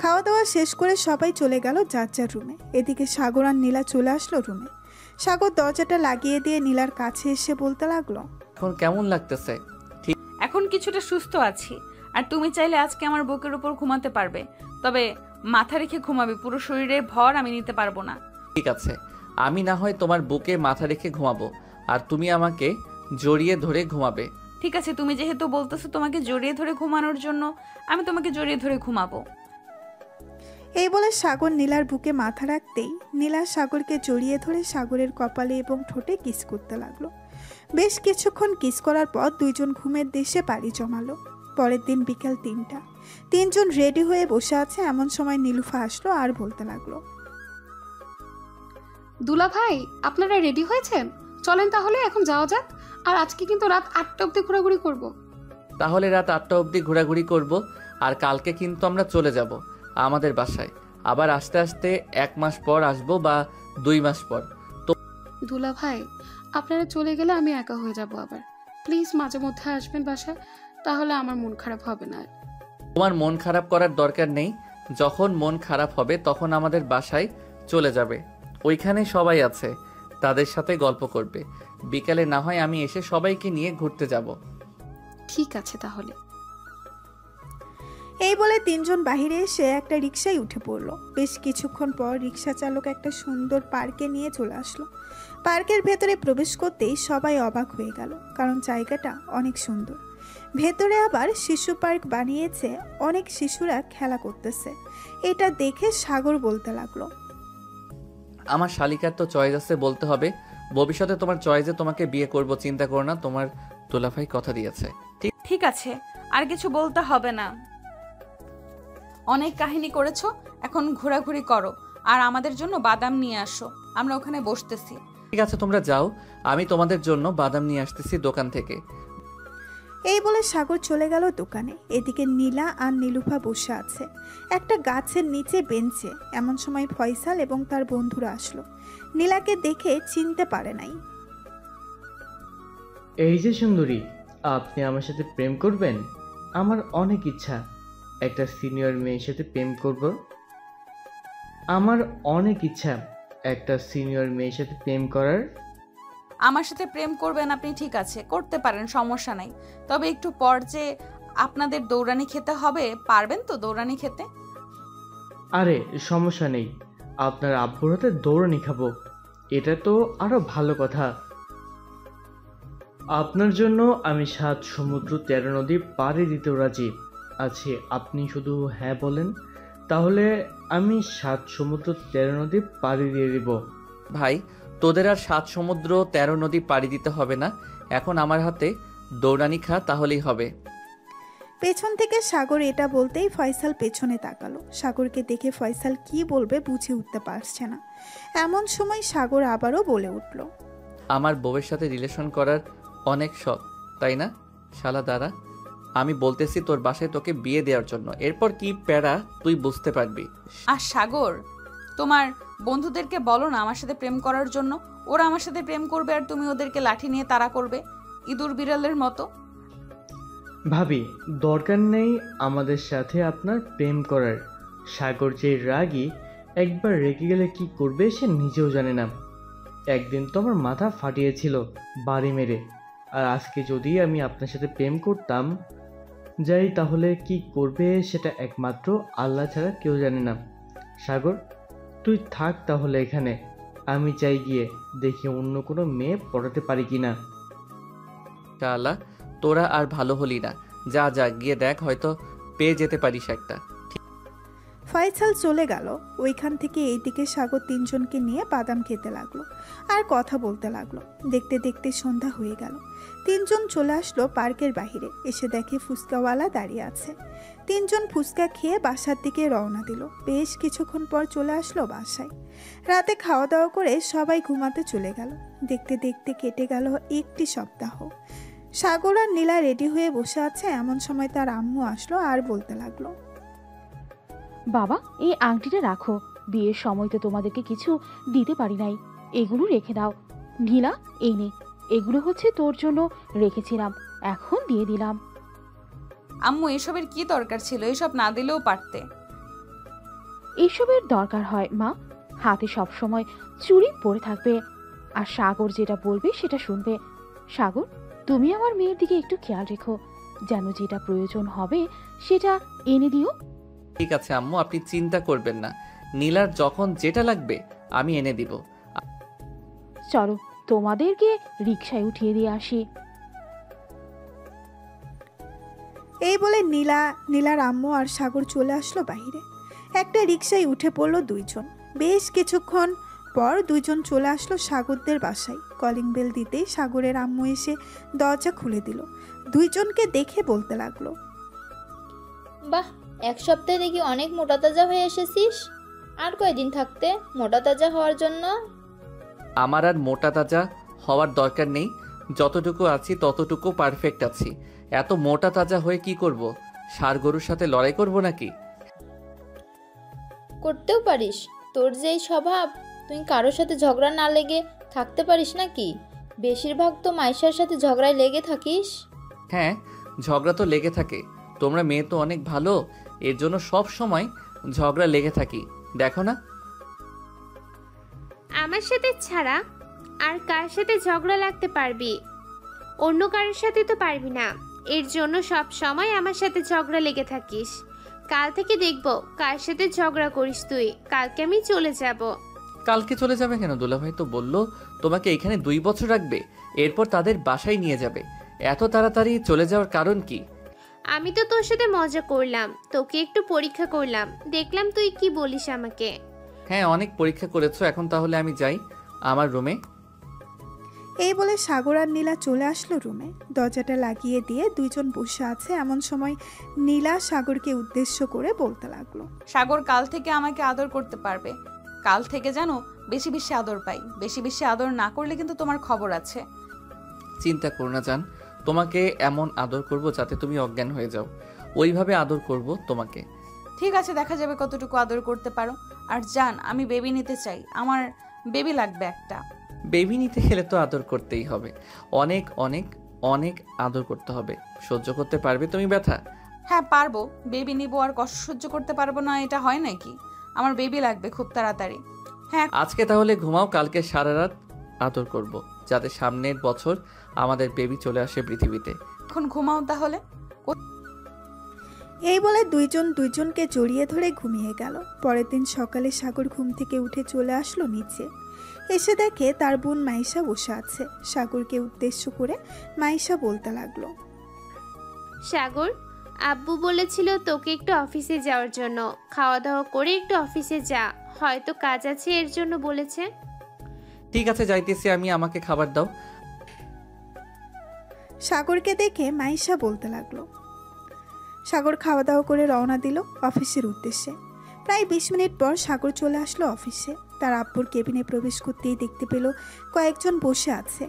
খাওয়া দাওয়া শেষ করে সবাই চলে গেল যার যার রুমে। এদিকে সাগর আর নীলা চলে আসলো রুমে। সাগর দরজাটা লাগিয়ে দিয়ে নীলার কাছে এসে বলতে লাগলো, এখন কেমন লাগতেছে? এখন কিছুটা সুস্থ আছি, আর তুমি চাইলে আজকে আমার বুকের উপর ঘুমাতে পারবে, তবে মাথা রেখে ঘুমাবে, পুরো শরীরের ভর আমি নিতে পারবো না। ঠিক আছে, আমি না হয় তোমার বুকে মাথা রেখে ঘুমাবো, আর তুমি আমাকে জড়িয়ে ধরে ঘুমাবে। ঠিক আছে, তুমি যেহেতু বলতেছো তোমাকে জড়িয়ে ধরে ঘুমানোর জন্য, আমি তোমাকে জড়িয়ে ধরে ঘুমাবো। এই বলে সাগর নীলার বুকে মাথা রাখতেই নীলা সাগরকে জড়িয়ে ধরে সাগরের কপালে এবং ঠোঁটে কিস করতে লাগলো। বেশ কিছুক্ষণ কিস করার পর দুইজন ঘুমের দেশে পাড়ি জমালো। পরের দিন বিকেল 3টা, তিনজন রেডি হয়ে বসে আছে। এমন সময় নীলুফা আসলো আর বলতে লাগলো, দুলা ভাই, আপনারা রেডি হয়েছেন? চলেন তাহলে এখন যাওয়া যাক। আর আজকে কিন্তু রাত 8টা অবধি ঘোরাঘুরি করব। তাহলে রাত 8টা অবধি ঘোরাঘুরি করব, আর কালকে কিন্তু আমরা চলে যাব আমাদের বাসায়। আবার আস্তে আস্তে 1 মাস পর আসবো বা 2 মাস পর। তো দুলা ভাই, আপনারা চলে গেলে আমি একা হয়ে যাব আবার। প্লিজ মাঝে মধ্যে আসবেন বাসায়, তাহলে আমার মন খারাপ হবে না। তোমার মন খারাপ করার দরকার নেই, যখন মন খারাপ হবে তখন আমাদের বাসায় চলে যাবে, ওইখানে সবাই আছে, তাদের সাথে গল্প করবে। বিকালে না হয় আমি এসে সবাইকে নিয়ে ঘুরতে যাব। ঠিক আছে তাহলে। এই বলে তিনজন বাহিরে এসে একটা রিকশায় উঠে পড়লো। বেশ কিছুক্ষণ পর রিকশা চালক একটা সুন্দর পার্কে নিয়ে চলে আসলো। পার্কের ভেতরে প্রবেশ করতেই সবাই অবাক হয়ে গেল, কারণ জায়গাটা অনেক সুন্দর। ভেতরে আবার শিশু পার্ক বানিয়েছে, অনেক শিশুরা খেলা করতেছে। এটা দেখে সাগর বলতে লাগলো, আমার শালিকার তো চয়েস আছে বলতে হবে, ভবিষ্যতে তোমার চয়েসে তোমাকে বিয়ে করব, চিন্তা করো না, তোমার দুলাভাই কথা দিয়েছে। ঠিক আছে, আর কিছু বলতে হবে না, অনেক কাহিনী করেছো, এখন ঘোরাঘুরি করো, আর আমাদের জন্য বাদাম নিয়ে আসো, আমরা ওখানে বসতেছি। ঠিক আছে, তোমরা যাও, আমি তোমাদের জন্য বাদাম নিয়ে আসতেছি দোকান থেকে। এই বলে সাগর চলে গেল দোকানে। এদিকে নীলা আর নীলুফা বসে আছে একটা গাছের নিচে বেঞ্চে। এমন সময় ফয়সাল এবং তার বন্ধুরা আসলো। নীলাকে দেখে চিনতে পারে নাই। এই যে সুন্দরী, আপনি আমার সাথে প্রেম করবেন? আমার অনেক ইচ্ছা একটা সিনিয়র মেয়ের সাথে প্রেম করব। আমার অনেক ইচ্ছা একটা সিনিয়র মেয়ের সাথে প্রেম করার। আমার সাথে প্রেম করবেন আপনি? ঠিক আছে, করতে পারেন, সমস্যা নাই, তবে একটু পর যে আপনাদের দৌড়ানি খেতে হবে, পারবেন তো দৌড়ানি খেতে? আরে সমস্যা নেই, আপনার আব্বুর হাতে দৌড়ানি খাবো, এটা তো আরো ভালো কথা। আপনার জন্য আমি 7 সমুদ্র 13 নদী পাড়ি দিতেও রাজি আছি। আপনি শুধু হ্যাঁ বলেন, তাহলে আমি 7 সমুদ্র 13 নদী পাড়ি দিয়ে দিব। ভাই, তোদের আর 7 সমুদ্র 13 নদী পাড়ি দিতে হবে না, এখন আমার হাতে দৌড়ানি খা, তাহলেই হবে। পেছন থেকে সাগর এটা বলতেই ফয়সাল পেছনে তাকালো। সাগরকে দেখে ফয়সাল কি বলবে বুঝে উঠতে পারছে না। এমন সময় সাগর আবারও বলে উঠল, আমার বউয়ের সাথে রিলেশন করার অনেক শখ, তাই না? শালা দাঁড়া, আমি বলতেছি তোর বাসায় তোকে বিয়ে দেওয়ার জন্য, এরপর কি প্যারা তুই বুঝতে পারবি। আর সাগর, তোমার বন্ধুদেরকে বলো না আমার সাথে প্রেম করার জন্য। ওরা আমার সাথে প্রেম করবে আর তুমি ওদেরকে লাঠি নিয়ে তাড়া করবে, ইঁদুর বিড়ালের মতো। ভাবি, দরকার নেই আমাদের সাথে আপনার প্রেম করার। সাগর যে রাগী, একবার রেগে গেলে কি করবে সে নিজেও জানে না। একদিন তো আমার মাথা ফাটিয়েছিল বাড়ি মেরে, আর আজকে যদি আমি আপনার সাথে প্রেম করতাম যাই, তাহলে কি করবে সেটা একমাত্র আল্লাহ ছাড়া কেউ জানে না। সাগর, তুই থাক তাহলে এখানে, আমি চাই গিয়ে দেখি অন্য কোনো মেয়ে পড়াতে পারি কিনা। শালা, তোরা আর ভালো হলি না, যা যা গিয়ে দেখ, হয়তো পেয়ে যেতে পারিস একটা। ফয়সাল চলে গেল। ওইখান থেকে এইদিকে সাগর তিনজনকে নিয়ে বাদাম খেতে লাগলো আর কথা বলতে লাগলো। দেখতে দেখতে সন্ধ্যা হয়ে গেল। তিনজন চলে আসলো পার্কের বাহিরে, এসে দেখে ফুচকাওয়ালা দাঁড়িয়ে আছে। তিনজন ফুচকা খেয়ে বাসার দিকে রওনা দিল। বেশ কিছুক্ষণ পর চলে আসলো বাসায়। রাতে খাওয়া দাওয়া করে সবাই ঘুমাতে চলে গেল। দেখতে দেখতে কেটে গেল একটি সপ্তাহ। সাগর আর নীলা রেডি হয়ে বসে আছে, এমন সময় তার আম্মু আসলো আর বলতে লাগলো, বাবা, এই আংটিটা রাখো, বিয়ের সময় তো তোমাদেরকে কিছু দিতে পারি নাই, এগুলো রেখে দাও। নীলা, এই নে, এগুলো হচ্ছে তোর জন্য রেখেছিলাম, এখন দিয়ে দিলাম। আম্মু, এসবের কি দরকার ছিল? এসব না দিলেও পারতে। এসবের দরকার হয় মা, হাতে সব সময় চুড়ি পরে থাকবে, আর সাগর যেটা বলবে সেটা শুনবে। সাগর, তুমি আমার মেয়ের দিকে একটু খেয়াল রেখো, যেন যেটা প্রয়োজন হবে সেটা এনে দিও। ঠিক আছে আম্মু, আপনি চিন্তা করবেন না, নীলার যখন যেটা লাগবে আমি এনে দিব। চলো তোমাদেরকে রিকশায় উঠিয়ে দিয়ে আসি। এই বলে নীলার আম্মু আর সাগর চলে আসলো বাহিরে। একটা রিকশায় উঠে পড়লো দুইজন। বেশ কিছুক্ষণ পর দুইজন চলে আসলো সাগরদের বাসায়। কলিং বেল দিতেই সাগরের আম্মু এসে দরজা খুলে দিল। দুইজনকে দেখে বলতে লাগলো, বাহ, 1 সপ্তাহে দেখি অনেক মোটা তাজা হয়ে এসেছিস। আর কয়দিন থাকতে মোটা তাজা হওয়ার জন্য? আমার আর মোটা তাজা হওয়ার দরকার নেই, যতটুকু আছি ততটুকু পারফেক্ট আছি। এত মোটা তাজা হয়ে কি করব? ষাঁড় গরুর সাথে লড়াই করব নাকি? করতেও পারিস, তোর যেই স্বভাব, তুই কারোর সাথে ঝগড়া না লেগে থাকতে পারিস নাকি? বেশিরভাগ তো মাইশার সাথে ঝগড়ায় লেগে থাকিস। হ্যাঁ, ঝগড়া তো লেগে থাকে, তোমরা মেয়ে তো অনেক ভালো, এর জন্য সব সময় ঝগড়া লেগে থাকি, দেখো না? আমার সাথে ছাড়া আর কার সাথে ঝগড়া লাগতে পারবি? অন্য কারোর সাথে তো পারবি না, এর জন্য সব সময় আমার সাথে ঝগড়া লেগে থাকিস। কাল থেকে দেখবো কার সাথে ঝগড়া করিস তুই। কালকে আমি চলে যাব। কালকে চলে যাবে কেন? দুলাভাই তো বললো তোমাকে এখানে 2 বছর রাখবে, এরপর তাদের বাসায় নিয়ে যাবে। এত তাড়াতাড়ি চলে যাওয়ার কারণ কি? আমি তো তোর সাথে মজা করলাম, তোকে একটু পরীক্ষা করলাম, দেখলাম তুই কি বলিস আমাকে। হ্যাঁ, অনেক পরীক্ষা করেছো, এখন তাহলে আমি যাই আমার রুমে। এই বলে সাগর আর নীলা চলে আসলো রুমে। দরজাটা লাগিয়ে দিয়ে দুইজন বসে আছে, এমন সময় নীলা সাগরকে উদ্দেশ্য করে বলতে লাগলো, সাগর কাল থেকে আমাকে আদর করতে পারবে। কাল থেকে জানো বেশি বেশি আদর পাই, বেশি বেশি আদর না করলে কিন্তু তোমার খবর আছে। চিন্তা করো না জান, তোমাকে এমন আদর করব যাতে তুমি অজ্ঞান হয়ে যাও, ওইভাবে আদর করব তোমাকে। ঠিক আছে, দেখা যাবে কতটুকু আদর করতে পারো। আর জান, আমি বেবি নিতে চাই, আমার বেবি লাগবে একটা। বেবি নিতে গেলে তো আদর করতেই হবে, অনেক অনেক অনেক আদর করতে হবে। সহ্য করতে পারবে তুমি ব্যথা? হ্যাঁ পারবো, বেবি নিবো আর কষ্ট সহ্য করতে পারবো না, এটা হয় নাকি? আমার বেবি লাগবে খুব তাড়াতাড়ি। হ্যাঁ, আজকে তাহলে ঘুমাও, কালকে সারা রাত আদর করব, যাতে সামনের বছর আমাদের বেবি চলে আসে পৃথিবীতে। এখন ঘুমাও তাহলে। এই বলে দুইজন দুইজনকে জড়িয়ে ধরে ঘুমিয়ে গেল। পরের দিন সকালে সাগর ঘুম থেকে উঠে চলে আসলো নিচে। এসে দেখে তার বোন মাইশা বসে আছে। সাগরকে উদ্দেশ্য করে মাইশা বলতে লাগলো, সাগর, আব্বু বলেছিল তোকে একটু অফিসে যাওয়ার জন্য। খাওয়া দাওয়া করে একটু অফিসে যা, হয়তো কাজ আছে এর জন্য বলেছে। ঠিক আছে, যাইতেছি আমি, আমাকে খাবার দাও। সাগরকে দেখে মাইশা বলতে লাগলো। সাগর খাওয়া দাওয়া করে রওনা দিল অফিসের উদ্দেশ্যে। প্রায় 20 মিনিট পর সাগর চলে আসলো অফিসে। তার আব্বুর কেবিনে প্রবেশ করতেই দেখতে পেল কয়েকজন বসে আছে।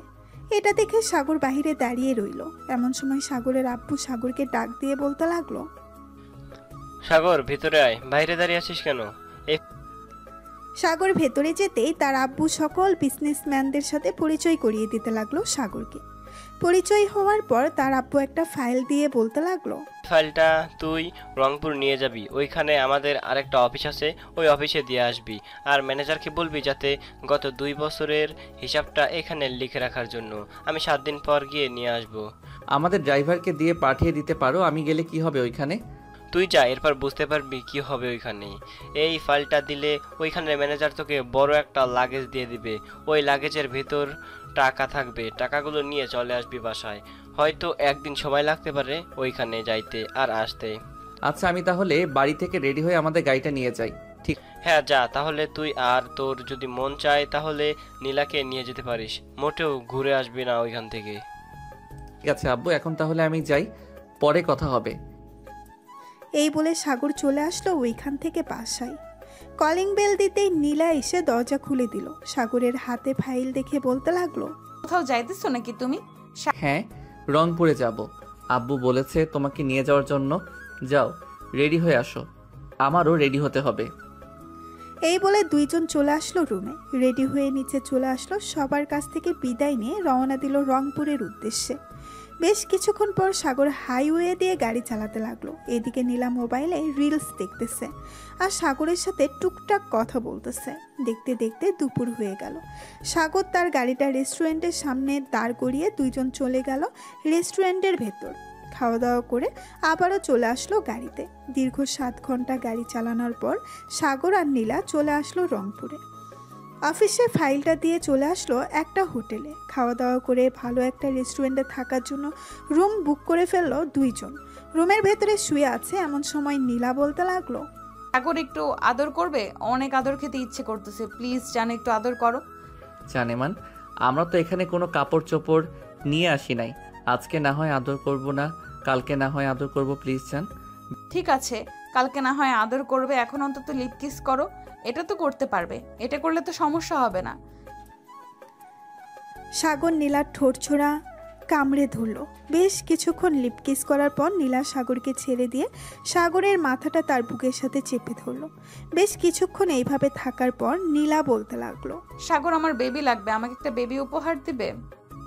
এটা দেখে সাগর বাহিরে দাঁড়িয়ে রইল। এমন সময় সাগরের আব্বু সাগরকে ডাক দিয়ে বলতে লাগলো, সাগর ভিতরে আয়, বাইরে দাঁড়িয়ে আছিস কেন? সাগর ভেতরে যেতেই তার আব্বু সকল বিজনেসম্যানদের সাথে পরিচয় করিয়ে দিতে লাগলো সাগরকে। পরিচয় হওয়ার পর তার আব্বু একটা ফাইল দিয়ে বলতে লাগলো, ফাইলটা তুই রংপুর নিয়ে যাবি, ওইখানে আমাদের আরেকটা অফিস আছে, ওই অফিসে দিয়ে আসবি। আর ম্যানেজারকে বলবি যাতে গত 2 বছরের হিসাবটা এখানে লিখে রাখার জন্য। আমি 7 দিন পর গিয়ে নিয়ে আসব। আমাদের ড্রাইভারকে দিয়ে পাঠিয়ে দিতে পারো, আমি গেলে কি হবে ওইখানে? তুই যা, এরপর বুঝতে পারবি কি হবে ওইখানে। এই ফাইলটা দিলে ওইখানে ম্যানেজার তোকে বড় একটা লাগেজ দিয়ে দিবে। ওই লাগেজের ভিতর টাকা থাকবে, টাকাগুলো নিয়ে চলে আসবি বাসায়। হয়তো একদিন সময় লাগতে পারে ওইখানে যাইতে আর আসতে। আচ্ছা, আমি তাহলে বাড়ি থেকে রেডি হয়ে আমাদের গাড়িটা নিয়ে যাই। ঠিক? হ্যাঁ যা তাহলে তুই। আর তোর যদি মন চায় তাহলে নীলাকে নিয়ে যেতে পারিস, মোটেও ঘুরে আসবি না ওইখান থেকে। ঠিক আছে আব্বু, এখন তাহলে আমি যাই, পরে কথা হবে। এই বলে সাগর চলে আসলো ওইখান থেকে বাসায়। কলিং বেল দিতেই নীলা এসে দরজা খুলে দিল। সাগরের হাতে ফাইল দেখে বলতে লাগলো, কোথাও যাইতেছো নাকি তুমি? হ্যাঁ, রংপুরে যাব। আব্বু বলেছে তোমাকে নিয়ে যাওয়ার জন্য। যাও, রেডি হয়ে আসো, আমারও রেডি হতে হবে। এই বলে দুইজন চলে আসলো রুমে। রেডি হয়ে নিচে চলে আসলো। সবার কাছ থেকে বিদায় নিয়ে রওনা দিল রংপুরের উদ্দেশ্যে। বেশ কিছুক্ষণ পর সাগর হাইওয়ে দিয়ে গাড়ি চালাতে লাগলো। এদিকে নীলা মোবাইলে রিলস দেখতেছে আর সাগরের সাথে টুকটাক কথা বলতেছে। দেখতে দেখতে দুপুর হয়ে গেল। সাগর তার গাড়িটা রেস্টুরেন্টের সামনে দাঁড় করিয়ে দুইজন চলে গেল রেস্টুরেন্টের ভেতর। খাওয়া দাওয়া করে আবারও চলে আসলো গাড়িতে। দীর্ঘ 7 ঘন্টা গাড়ি চালানোর পর সাগর আর নীলা চলে আসলো রংপুরে। অফিসে ফাইলটা দিয়ে চলে আসলো একটা হোটেলে। খাওয়া দাওয়া করে ভালো একটা রেস্টুরেন্টে থাকার জন্য রুম বুক করে ফেললো দুইজন। রুমের ভেতরে শুয়ে আছে। এমন সময় নীলা বলতে লাগলো, সাগর একটু আদর করবে? অনেক আদর খেতে ইচ্ছে করতেছে, প্লিজ জান একটু আদর করো। জানেমান, আমরা তো এখানে কোনো কাপড় চোপড় নিয়ে আসি নাই। আজকে না হয় আদর করব না, কালকে না হয় আদর করব, প্লিজ জান। ঠিক আছে, কালকে না হয় আদর করবে, এখন অন্তত লিপ কিস করো। এটা তো করতে পারবে, এটা করলে তো সমস্যা হবে না। সাগর নীলার ঠোঁট ছোড়া কামড়ে ধরলো। বেশ কিছুক্ষণ লিপ কিস করার পর নীলা সাগরকে ছেড়ে দিয়ে সাগরের মাথাটা তার বুকের সাথে চেপে ধরলো। বেশ কিছুক্ষণ এইভাবে থাকার পর নীলা বলতে লাগলো, সাগর আমার বেবি লাগবে, আমাকে একটা বেবি উপহার দিবে?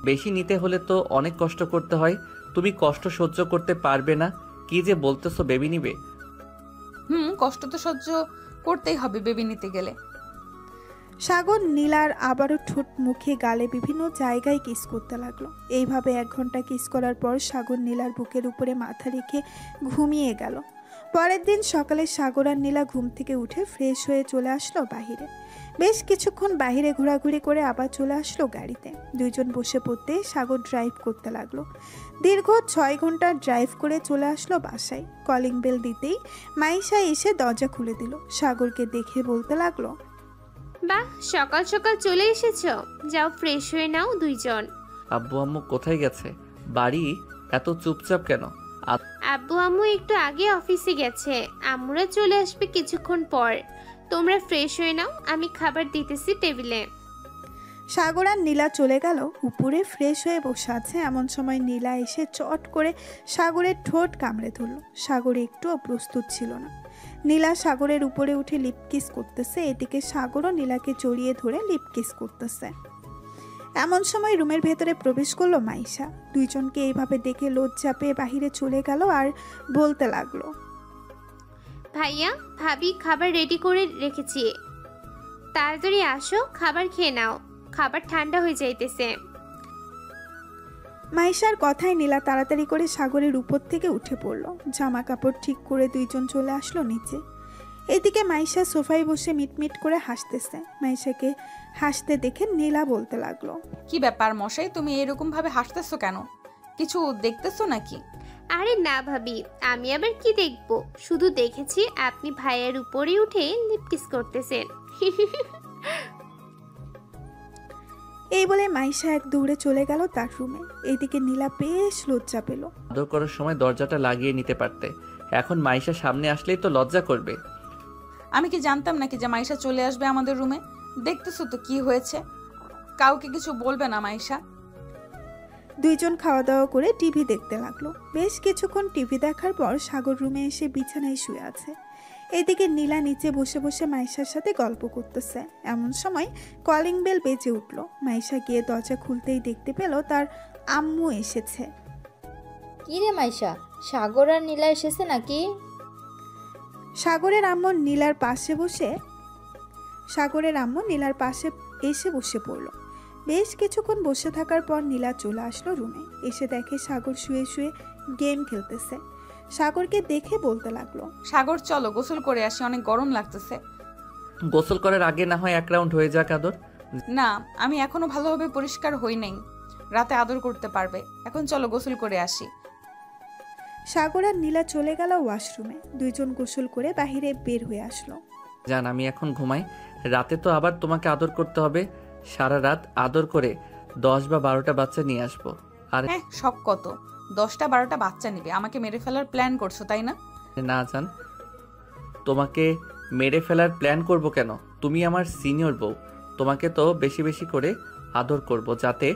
বেশি নিতে হলে তো অনেক কষ্ট করতে হয়, তুমি কষ্ট সহ্য করতে পারবে না। কি যে বলতেছো, বেবি নিবে? কষ্ট তো সহ্য করতেই হবে বেবি নিতে গেলে। সাগর নীলার আবারও ঠোঁট, মুখে, গালে বিভিন্ন জায়গায় কিস করতে লাগলো। এইভাবে 1 ঘন্টা কিস করার পর সাগর নীলার বুকের উপরে মাথা রেখে ঘুমিয়ে গেল। পরের দিন সকালে সাগর আর নীলা ঘুম থেকে উঠে ফ্রেশ হয়ে চলে আসলো বাহিরে। বেশ কিছুক্ষণ বাহিরে ঘোরাঘুরি করে আবার চলে আসলো গাড়িতে। দুইজন বসে পড়তে সাগর ড্রাইভ করতে লাগলো। দীর্ঘ 6 ঘন্টা ড্রাইভ করে চলে আসলো বাসায়। কলিং বেল দিতেই মাইশা এসে দরজা খুলে দিল। সাগরকে দেখে বলতে লাগলো, বাহ, সকাল সকাল চলে এসেছো, যাও ফ্রেশ হয়ে নাও দুইজন। আব্বু আম্মু কোথায় গেছে? বাড়ি এত চুপচাপ কেন? আব্বু আম্মু একটু আগে অফিসে গেছে, আম্মুরা চলে আসবে কিছুক্ষণ পর। তোমরা ফ্রেশ হয়ে নাও, আমি খাবার দিতেছি টেবিলে। সাগর আর নীলা চলে গেল উপরে। ফ্রেশ হয়ে বসে আছে। এমন সময় নীলা এসে চট করে সাগরের ঠোঁট কামড়ে ধরল। সাগর একটুও প্রস্তুত ছিল না। নীলা সাগরের উপরে উঠে লিপ কিস করতেছে। এদিকে সাগরও নীলাকে জড়িয়ে ধরে লিপ কিস করতেছে। এমন সময় রুমের ভেতরে প্রবেশ করলো মাইশা। দুইজনকে এইভাবে দেখে লজ্জা পেয়ে বাহিরে চলে গেল আর বলতে লাগলো, ভাইয়া ভাবি খাবার রেডি করে রেখেছি, তাড়াতাড়ি আসো, খাবার খেয়ে নাও, খাবার ঠান্ডা হয়ে যাইতেছে। মাইশার কথায় নীলা তাড়াতাড়ি করে সাগরের উপর থেকে উঠে পড়ল। জামা কাপড় ঠিক করে দুইজন চলে আসলো নিচে। এদিকে মাইশা সোফায় বসে মিটমিট করে হাসতেছে। মাইশাকে হাসতে দেখে নীলা বলতে লাগলো, কি ব্যাপার মশাই, তুমি এরকম ভাবে হাসতেছো কেন? কিছু দেখতেছো নাকি? আরে না ভাবি, আমি আবার কি দেখব, শুধু দেখেছি আপনি ভাইয়ের উপরে উঠে লিপকিস করতেছেন। এই বলে মাইশা এক দৌড়ে চলে গেল তার রুমে। এইদিকে নীলা বেশ লজ্জা পেল। আদর করার সময় দরজাটা লাগিয়ে নিতে পারতে, এখন মাইশা সামনে আসলেই তো লজ্জা করবে। আমি কি জানতাম নাকি যে মাইশা চলে আসবে আমাদের রুমে? দেখতেছো তো কি হয়েছে। কাউকে কিছু বলবে না মাইশা। দুইজন খাওয়া দাওয়া করে টিভি দেখতে লাগলো। বেশ কিছুক্ষণ টিভি দেখার পর সাগর রুমে এসে বিছানায় শুয়ে আছে। এদিকে নীলা নিচে বসে বসে মাইশার সাথে গল্প করতেছে। এমন সময় কলিং বেল বেজে উঠল। মাইশা গিয়ে দরজা খুলতেই দেখতে পেল তার আম্মু এসেছে। কি রে মাইশা, সাগর আর নীলা এসেছে নাকি? সাগরের আম্মু নীলার পাশে এসে বসে পড়ল। বেশ কিছুক্ষণ বসে থাকার পর নীলা চলে আসলো রুমে। এসে দেখে সাগর শুয়ে শুয়ে গেম খেলতেছে। সাগরকে দেখে বলতে লাগলো, সাগর চলো গোসল করে আসি, অনেক গরম লাগতেছে। গোসল করার আগে না হয় এক রাউন্ড হয়ে যাক আদর। না, আমি এখনো ভালোভাবে পরিষ্কার হই নাই, রাতে আদর করতে পারবে। এখন চলো গোসল করে আসি। সাগর আর নীলা চলে গেল ওয়াশরুমে। দুইজন গোসল করে বাহিরে বের হয়ে আসলো। জান আমি এখন ঘুমাই, রাতে তো আবার তোমাকে আদর করতে হবে। সারা রাত আদর করে 10 বা 12টা বাচ্চা নিয়ে আসবো। আর হ্যাঁ, শখ কত, 10টা 12টা বাচ্চা নিবে। আমাকে মেরে ফেলার প্ল্যান করছো তাই না? না জান, তোমাকে মেরে ফেলার প্ল্যান করব কেন? তুমি আমার সিনিয়র বউ, তোমাকে তো বেশি বেশি করে আদর করব যাতে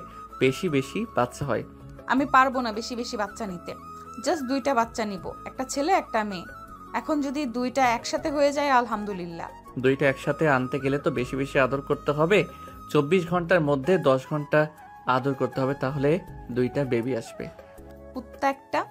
বেশি বেশি বাচ্চা হয়। আমি পারবো না বেশি বেশি বাচ্চা নিতে। জাস্ট 2টা বাচ্চা নিব, একটা ছেলে একটা মেয়ে। এখন যদি 2টা একসাথে হয়ে যায় আলহামদুলিল্লাহ। 2টা একসাথে আনতে গেলে তো বেশি বেশি আদর করতে হবে। 24 ঘন্টার মধ্যে 10 ঘন্টা আদর করতে হবে, তাহলে 2টা বেবি আসবে। কুত্তা একটা,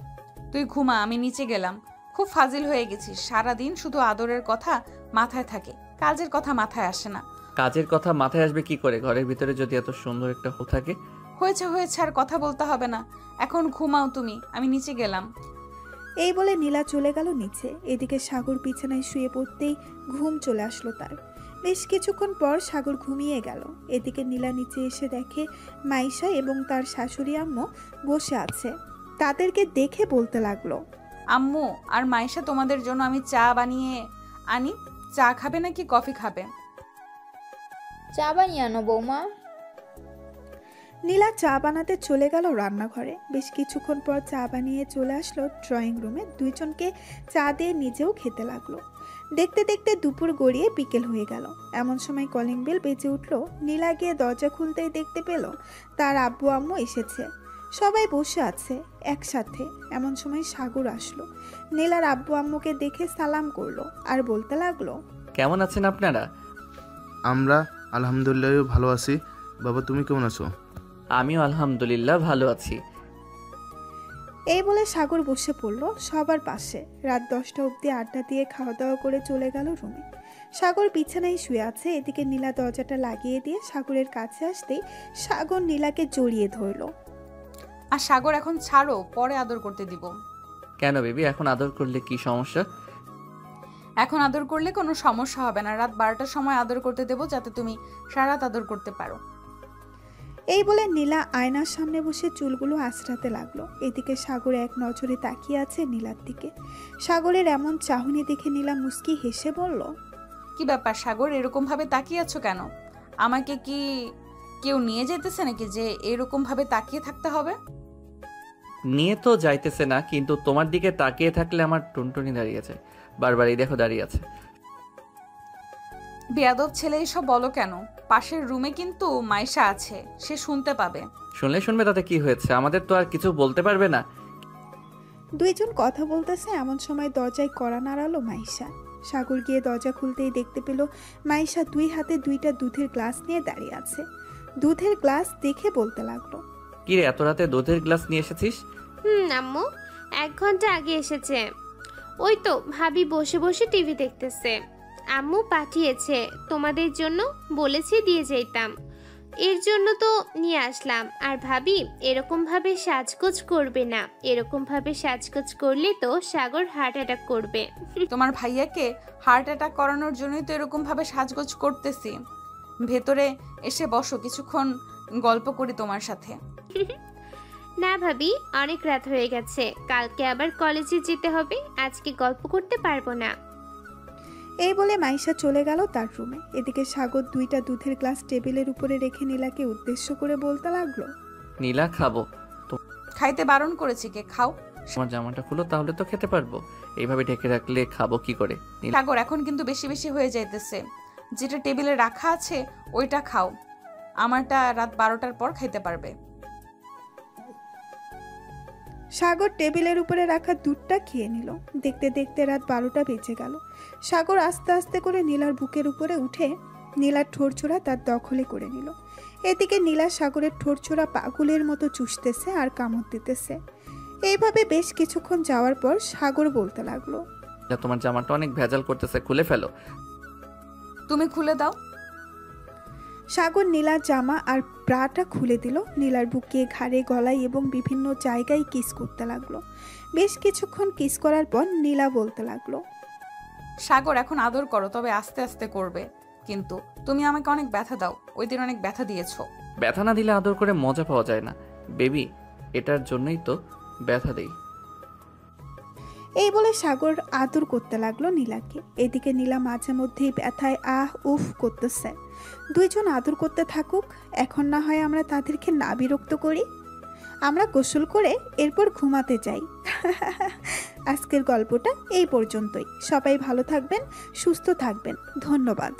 তুই ঘুমা, আমি নিচে গেলাম। খুব ফাজিল হয়ে গেছিস, সারাদিন শুধু আদরের কথা মাথায় থাকে, কাজের কথা মাথায় আসে না। কাজের কথা মাথায় আসবে কি করে, ঘরের ভিতরে যদি এত সুন্দর একটা হো থাকে। হয়েছে হয়েছে, আর কথা বলতে হবে না, এখন ঘুমাও তুমি, আমি নিচে গেলাম। এই বলে নীলা চলে গেল নিচে। এদিকে সাগর বিছানায় শুয়ে পড়তেই ঘুম চলে আসলো তার। বেশ কিছুক্ষণ পর সাগর ঘুমিয়ে গেল। এদিকে নীলা নিচে এসে দেখে মাইশা এবং তার শাশুড়ি আম্মু বসে আছে। তাদেরকে দেখে বলতে লাগলো, আম্মু আর মাইশা, তোমাদের জন্য আমি চা বানিয়ে আনি। চা খাবে নাকি কফি খাবে? চা বানিয়ে আনো বৌমা। নীলা চা বানাতে চলে গেল রান্নাঘরে। বেশ কিছুক্ষণ পর চা বানিয়ে চলে আসলো ড্রয়িং রুমে। দুইজনকে চা দিয়ে নিজেও খেতে লাগলো। দেখতে দেখতে দুপুর গড়িয়ে বিকেল হয়ে গেল। এমন সময় কলিং বেল বেজে উঠল। নীলা গিয়ে দরজা খুলতেই দেখতে পেল তার আব্বু আম্মু এসেছে। সবাই বসে আছে একসাথে। এমন সময় সাগর আসলো। নীলার আব্বু আম্মুকে দেখে সালাম করলো আর বলতে লাগলো, কেমন আছেন আপনারা? আমরা আলহামদুলিল্লাহ ভালো আছি। বাবা তুমি কেমন আছো? আমিও আলহামদুলিল্লাহ ভালো আছি। এই বলে সাগর বসে পড়ল সবার পাশে। রাত 10টা অবধি আড্ডা দিয়ে খাওয়া দাওয়া করে চলে গেল রুমে। সাগর বিছানায় শুয়ে আছে। এদিকে নীলা দরজাটা লাগিয়ে দিয়ে সাগরের কাছে আসতেই সাগর নীলাকে জড়িয়ে ধরল। আর সাগর এখন ছাড়ো, পরে আদর করতে দিব। কেন বেবি, এখন আদর করলে কি সমস্যা? এখন আদর করলে কোনো সমস্যা হবে না। রাত 12টার সময় আদর করতে দেবো, যাতে তুমি সারা রাত আদর করতে পারো। এই বলে নীলা আয়নার সামনে বসে চুলগুলো আঁচড়াতে লাগলো। এদিকে সাগর এক নজরে তাকিয়ে আছে নীলার দিকে। সাগরের এমন চাহনি দেখে নীলা মুস্কি হেসে বলল, কি ব্যাপার সাগর, এরকম ভাবে তাকিয়ে আছো কেন? আমাকে কি কেউ নিয়ে যেতেছে নাকি যে এরকম ভাবে তাকিয়ে থাকতে হবে? নিয়ে তো যাইতেছে না, কিন্তু তোমার দিকে তাকিয়ে থাকলে আমার টুনটুনি দাঁড়িয়ে যায়। বারবার এই দেখো দাঁড়িয়ে আছে। বেয়াদব ছেলে, এসব বলো কেন? পাশের রুমে কিন্তু মাইশা আছে, সে শুনতে পাবে। শুনলে শুনবে, তাতে কি হয়েছে? আমাদের তো আর কিছু বলতে পারবে না। দুইজন কথা বলতেছে। এমন সময় দরজায় কড়া নাড়ালো মাইশা। সাগর গিয়ে দরজা খুলতেই দেখতে পেল মাইশা 2 হাতে 2টা দুধের গ্লাস নিয়ে দাঁড়িয়ে আছে। দুধের গ্লাস দেখে বলতে লাগলো, কি রে, এত রাতে দুধের গ্লাস নিয়ে এসেছিস? আম্মু 1 ঘন্টা আগে এসেছে। ওই তো ভাবি বসে বসে টিভি দেখতেছে। আম্মু পাঠিয়েছে তোমাদের জন্য, বলেছি দিয়ে যেতাম। এর জন্য তো নিয়ে আসলাম। আর ভাবি, এরকম ভাবে সাজগোজ করবে না। এরকম ভাবে সাজগোজ করলে তো সাগর হার্ট অ্যাটাক করবে। তোমার ভাইয়াকে হার্ট অ্যাটাক করানোর জন্যই তো এরকম ভাবে সাজগোজ করতেছি। ভেতরে এসে বসো, কিছুক্ষণ গল্প করি তোমার সাথে। না ভাবি, অনেক রাত হয়ে গেছে, কালকে আবার কলেজে যেতে হবে, আজকে গল্প করতে পারবো না। এই বলে মাইশা চলে গেল তার রুমে। এদিকে সাগর 2টা দুধের গ্লাস টেবিলের উপরে রেখে নীলাকে উদ্দেশ্য করে বলতে লাগলো, নীলা খাবো। খাইতে বারণ করেছি কে? খাও। তোমার জামাটা খুলো, তাহলে তো খেতে পারবো। এইভাবে ঢেকে রাখলে খাবো কি করে? সাগর, এখন কিন্তু বেশি বেশি হয়ে যাইতেছে। যেটা টেবিলে রাখা আছে ওইটা খাও, আমারটা রাত 12টার পর খাইতে পারবে। সাগর টেবিলের উপরে রাখা দুধটা খেয়ে নিল। দেখতে দেখতে রাত 12টা বেজে গেল। সাগর আস্তে আস্তে করে নীলার বুকের উপরে উঠে নীলার ঠোঁটছোড়া তার দখলে করে নিল। এদিকে নীলা সাগরের ঠোঁটছোড়া পাগলের মতো চুষতেছে আর কামড় দিতেছে। এইভাবে বেশ কিছুক্ষণ যাওয়ার পর সাগর বলতে লাগলো, তোমার জামাটা অনেক ভেজাল করতেছে, খুলে ফেলো। তুমি খুলে দাও। সাগর নীলার জামা আর ব্রাটা খুলে দিল। নীলার বুকে, ঘাড়ে, গলায় এবং বিভিন্ন জায়গায় কিস করতে লাগলো। বেশ কিছুক্ষণ কিস করার পর নীলা বলতে লাগলো, সাগর, এখন আদর করো, তবে আস্তে আস্তে করবে। কিন্তু তুমি আমাকে অনেক ব্যথা দাও, ওই দিন অনেক ব্যথা দিয়েছো। ব্যথা না দিলে আদর করে মজা পাওয়া যায় না বেবি, এটার জন্যই তো ব্যথা দেই। এই বলে সাগর আদর করতে লাগলো নীলাকে। এদিকে নীলা মাঝে মধ্যেই ব্যথায় আহ উফ করতেছে। দুইজন আদর করতে থাকুক, এখন না হয় আমরা তাদেরকে না বিরক্ত করি। আমরা গোসল করে এরপর ঘুমাতে যাই। আজকের গল্পটা এই পর্যন্তই। সবাই ভালো থাকবেন, সুস্থ থাকবেন। ধন্যবাদ।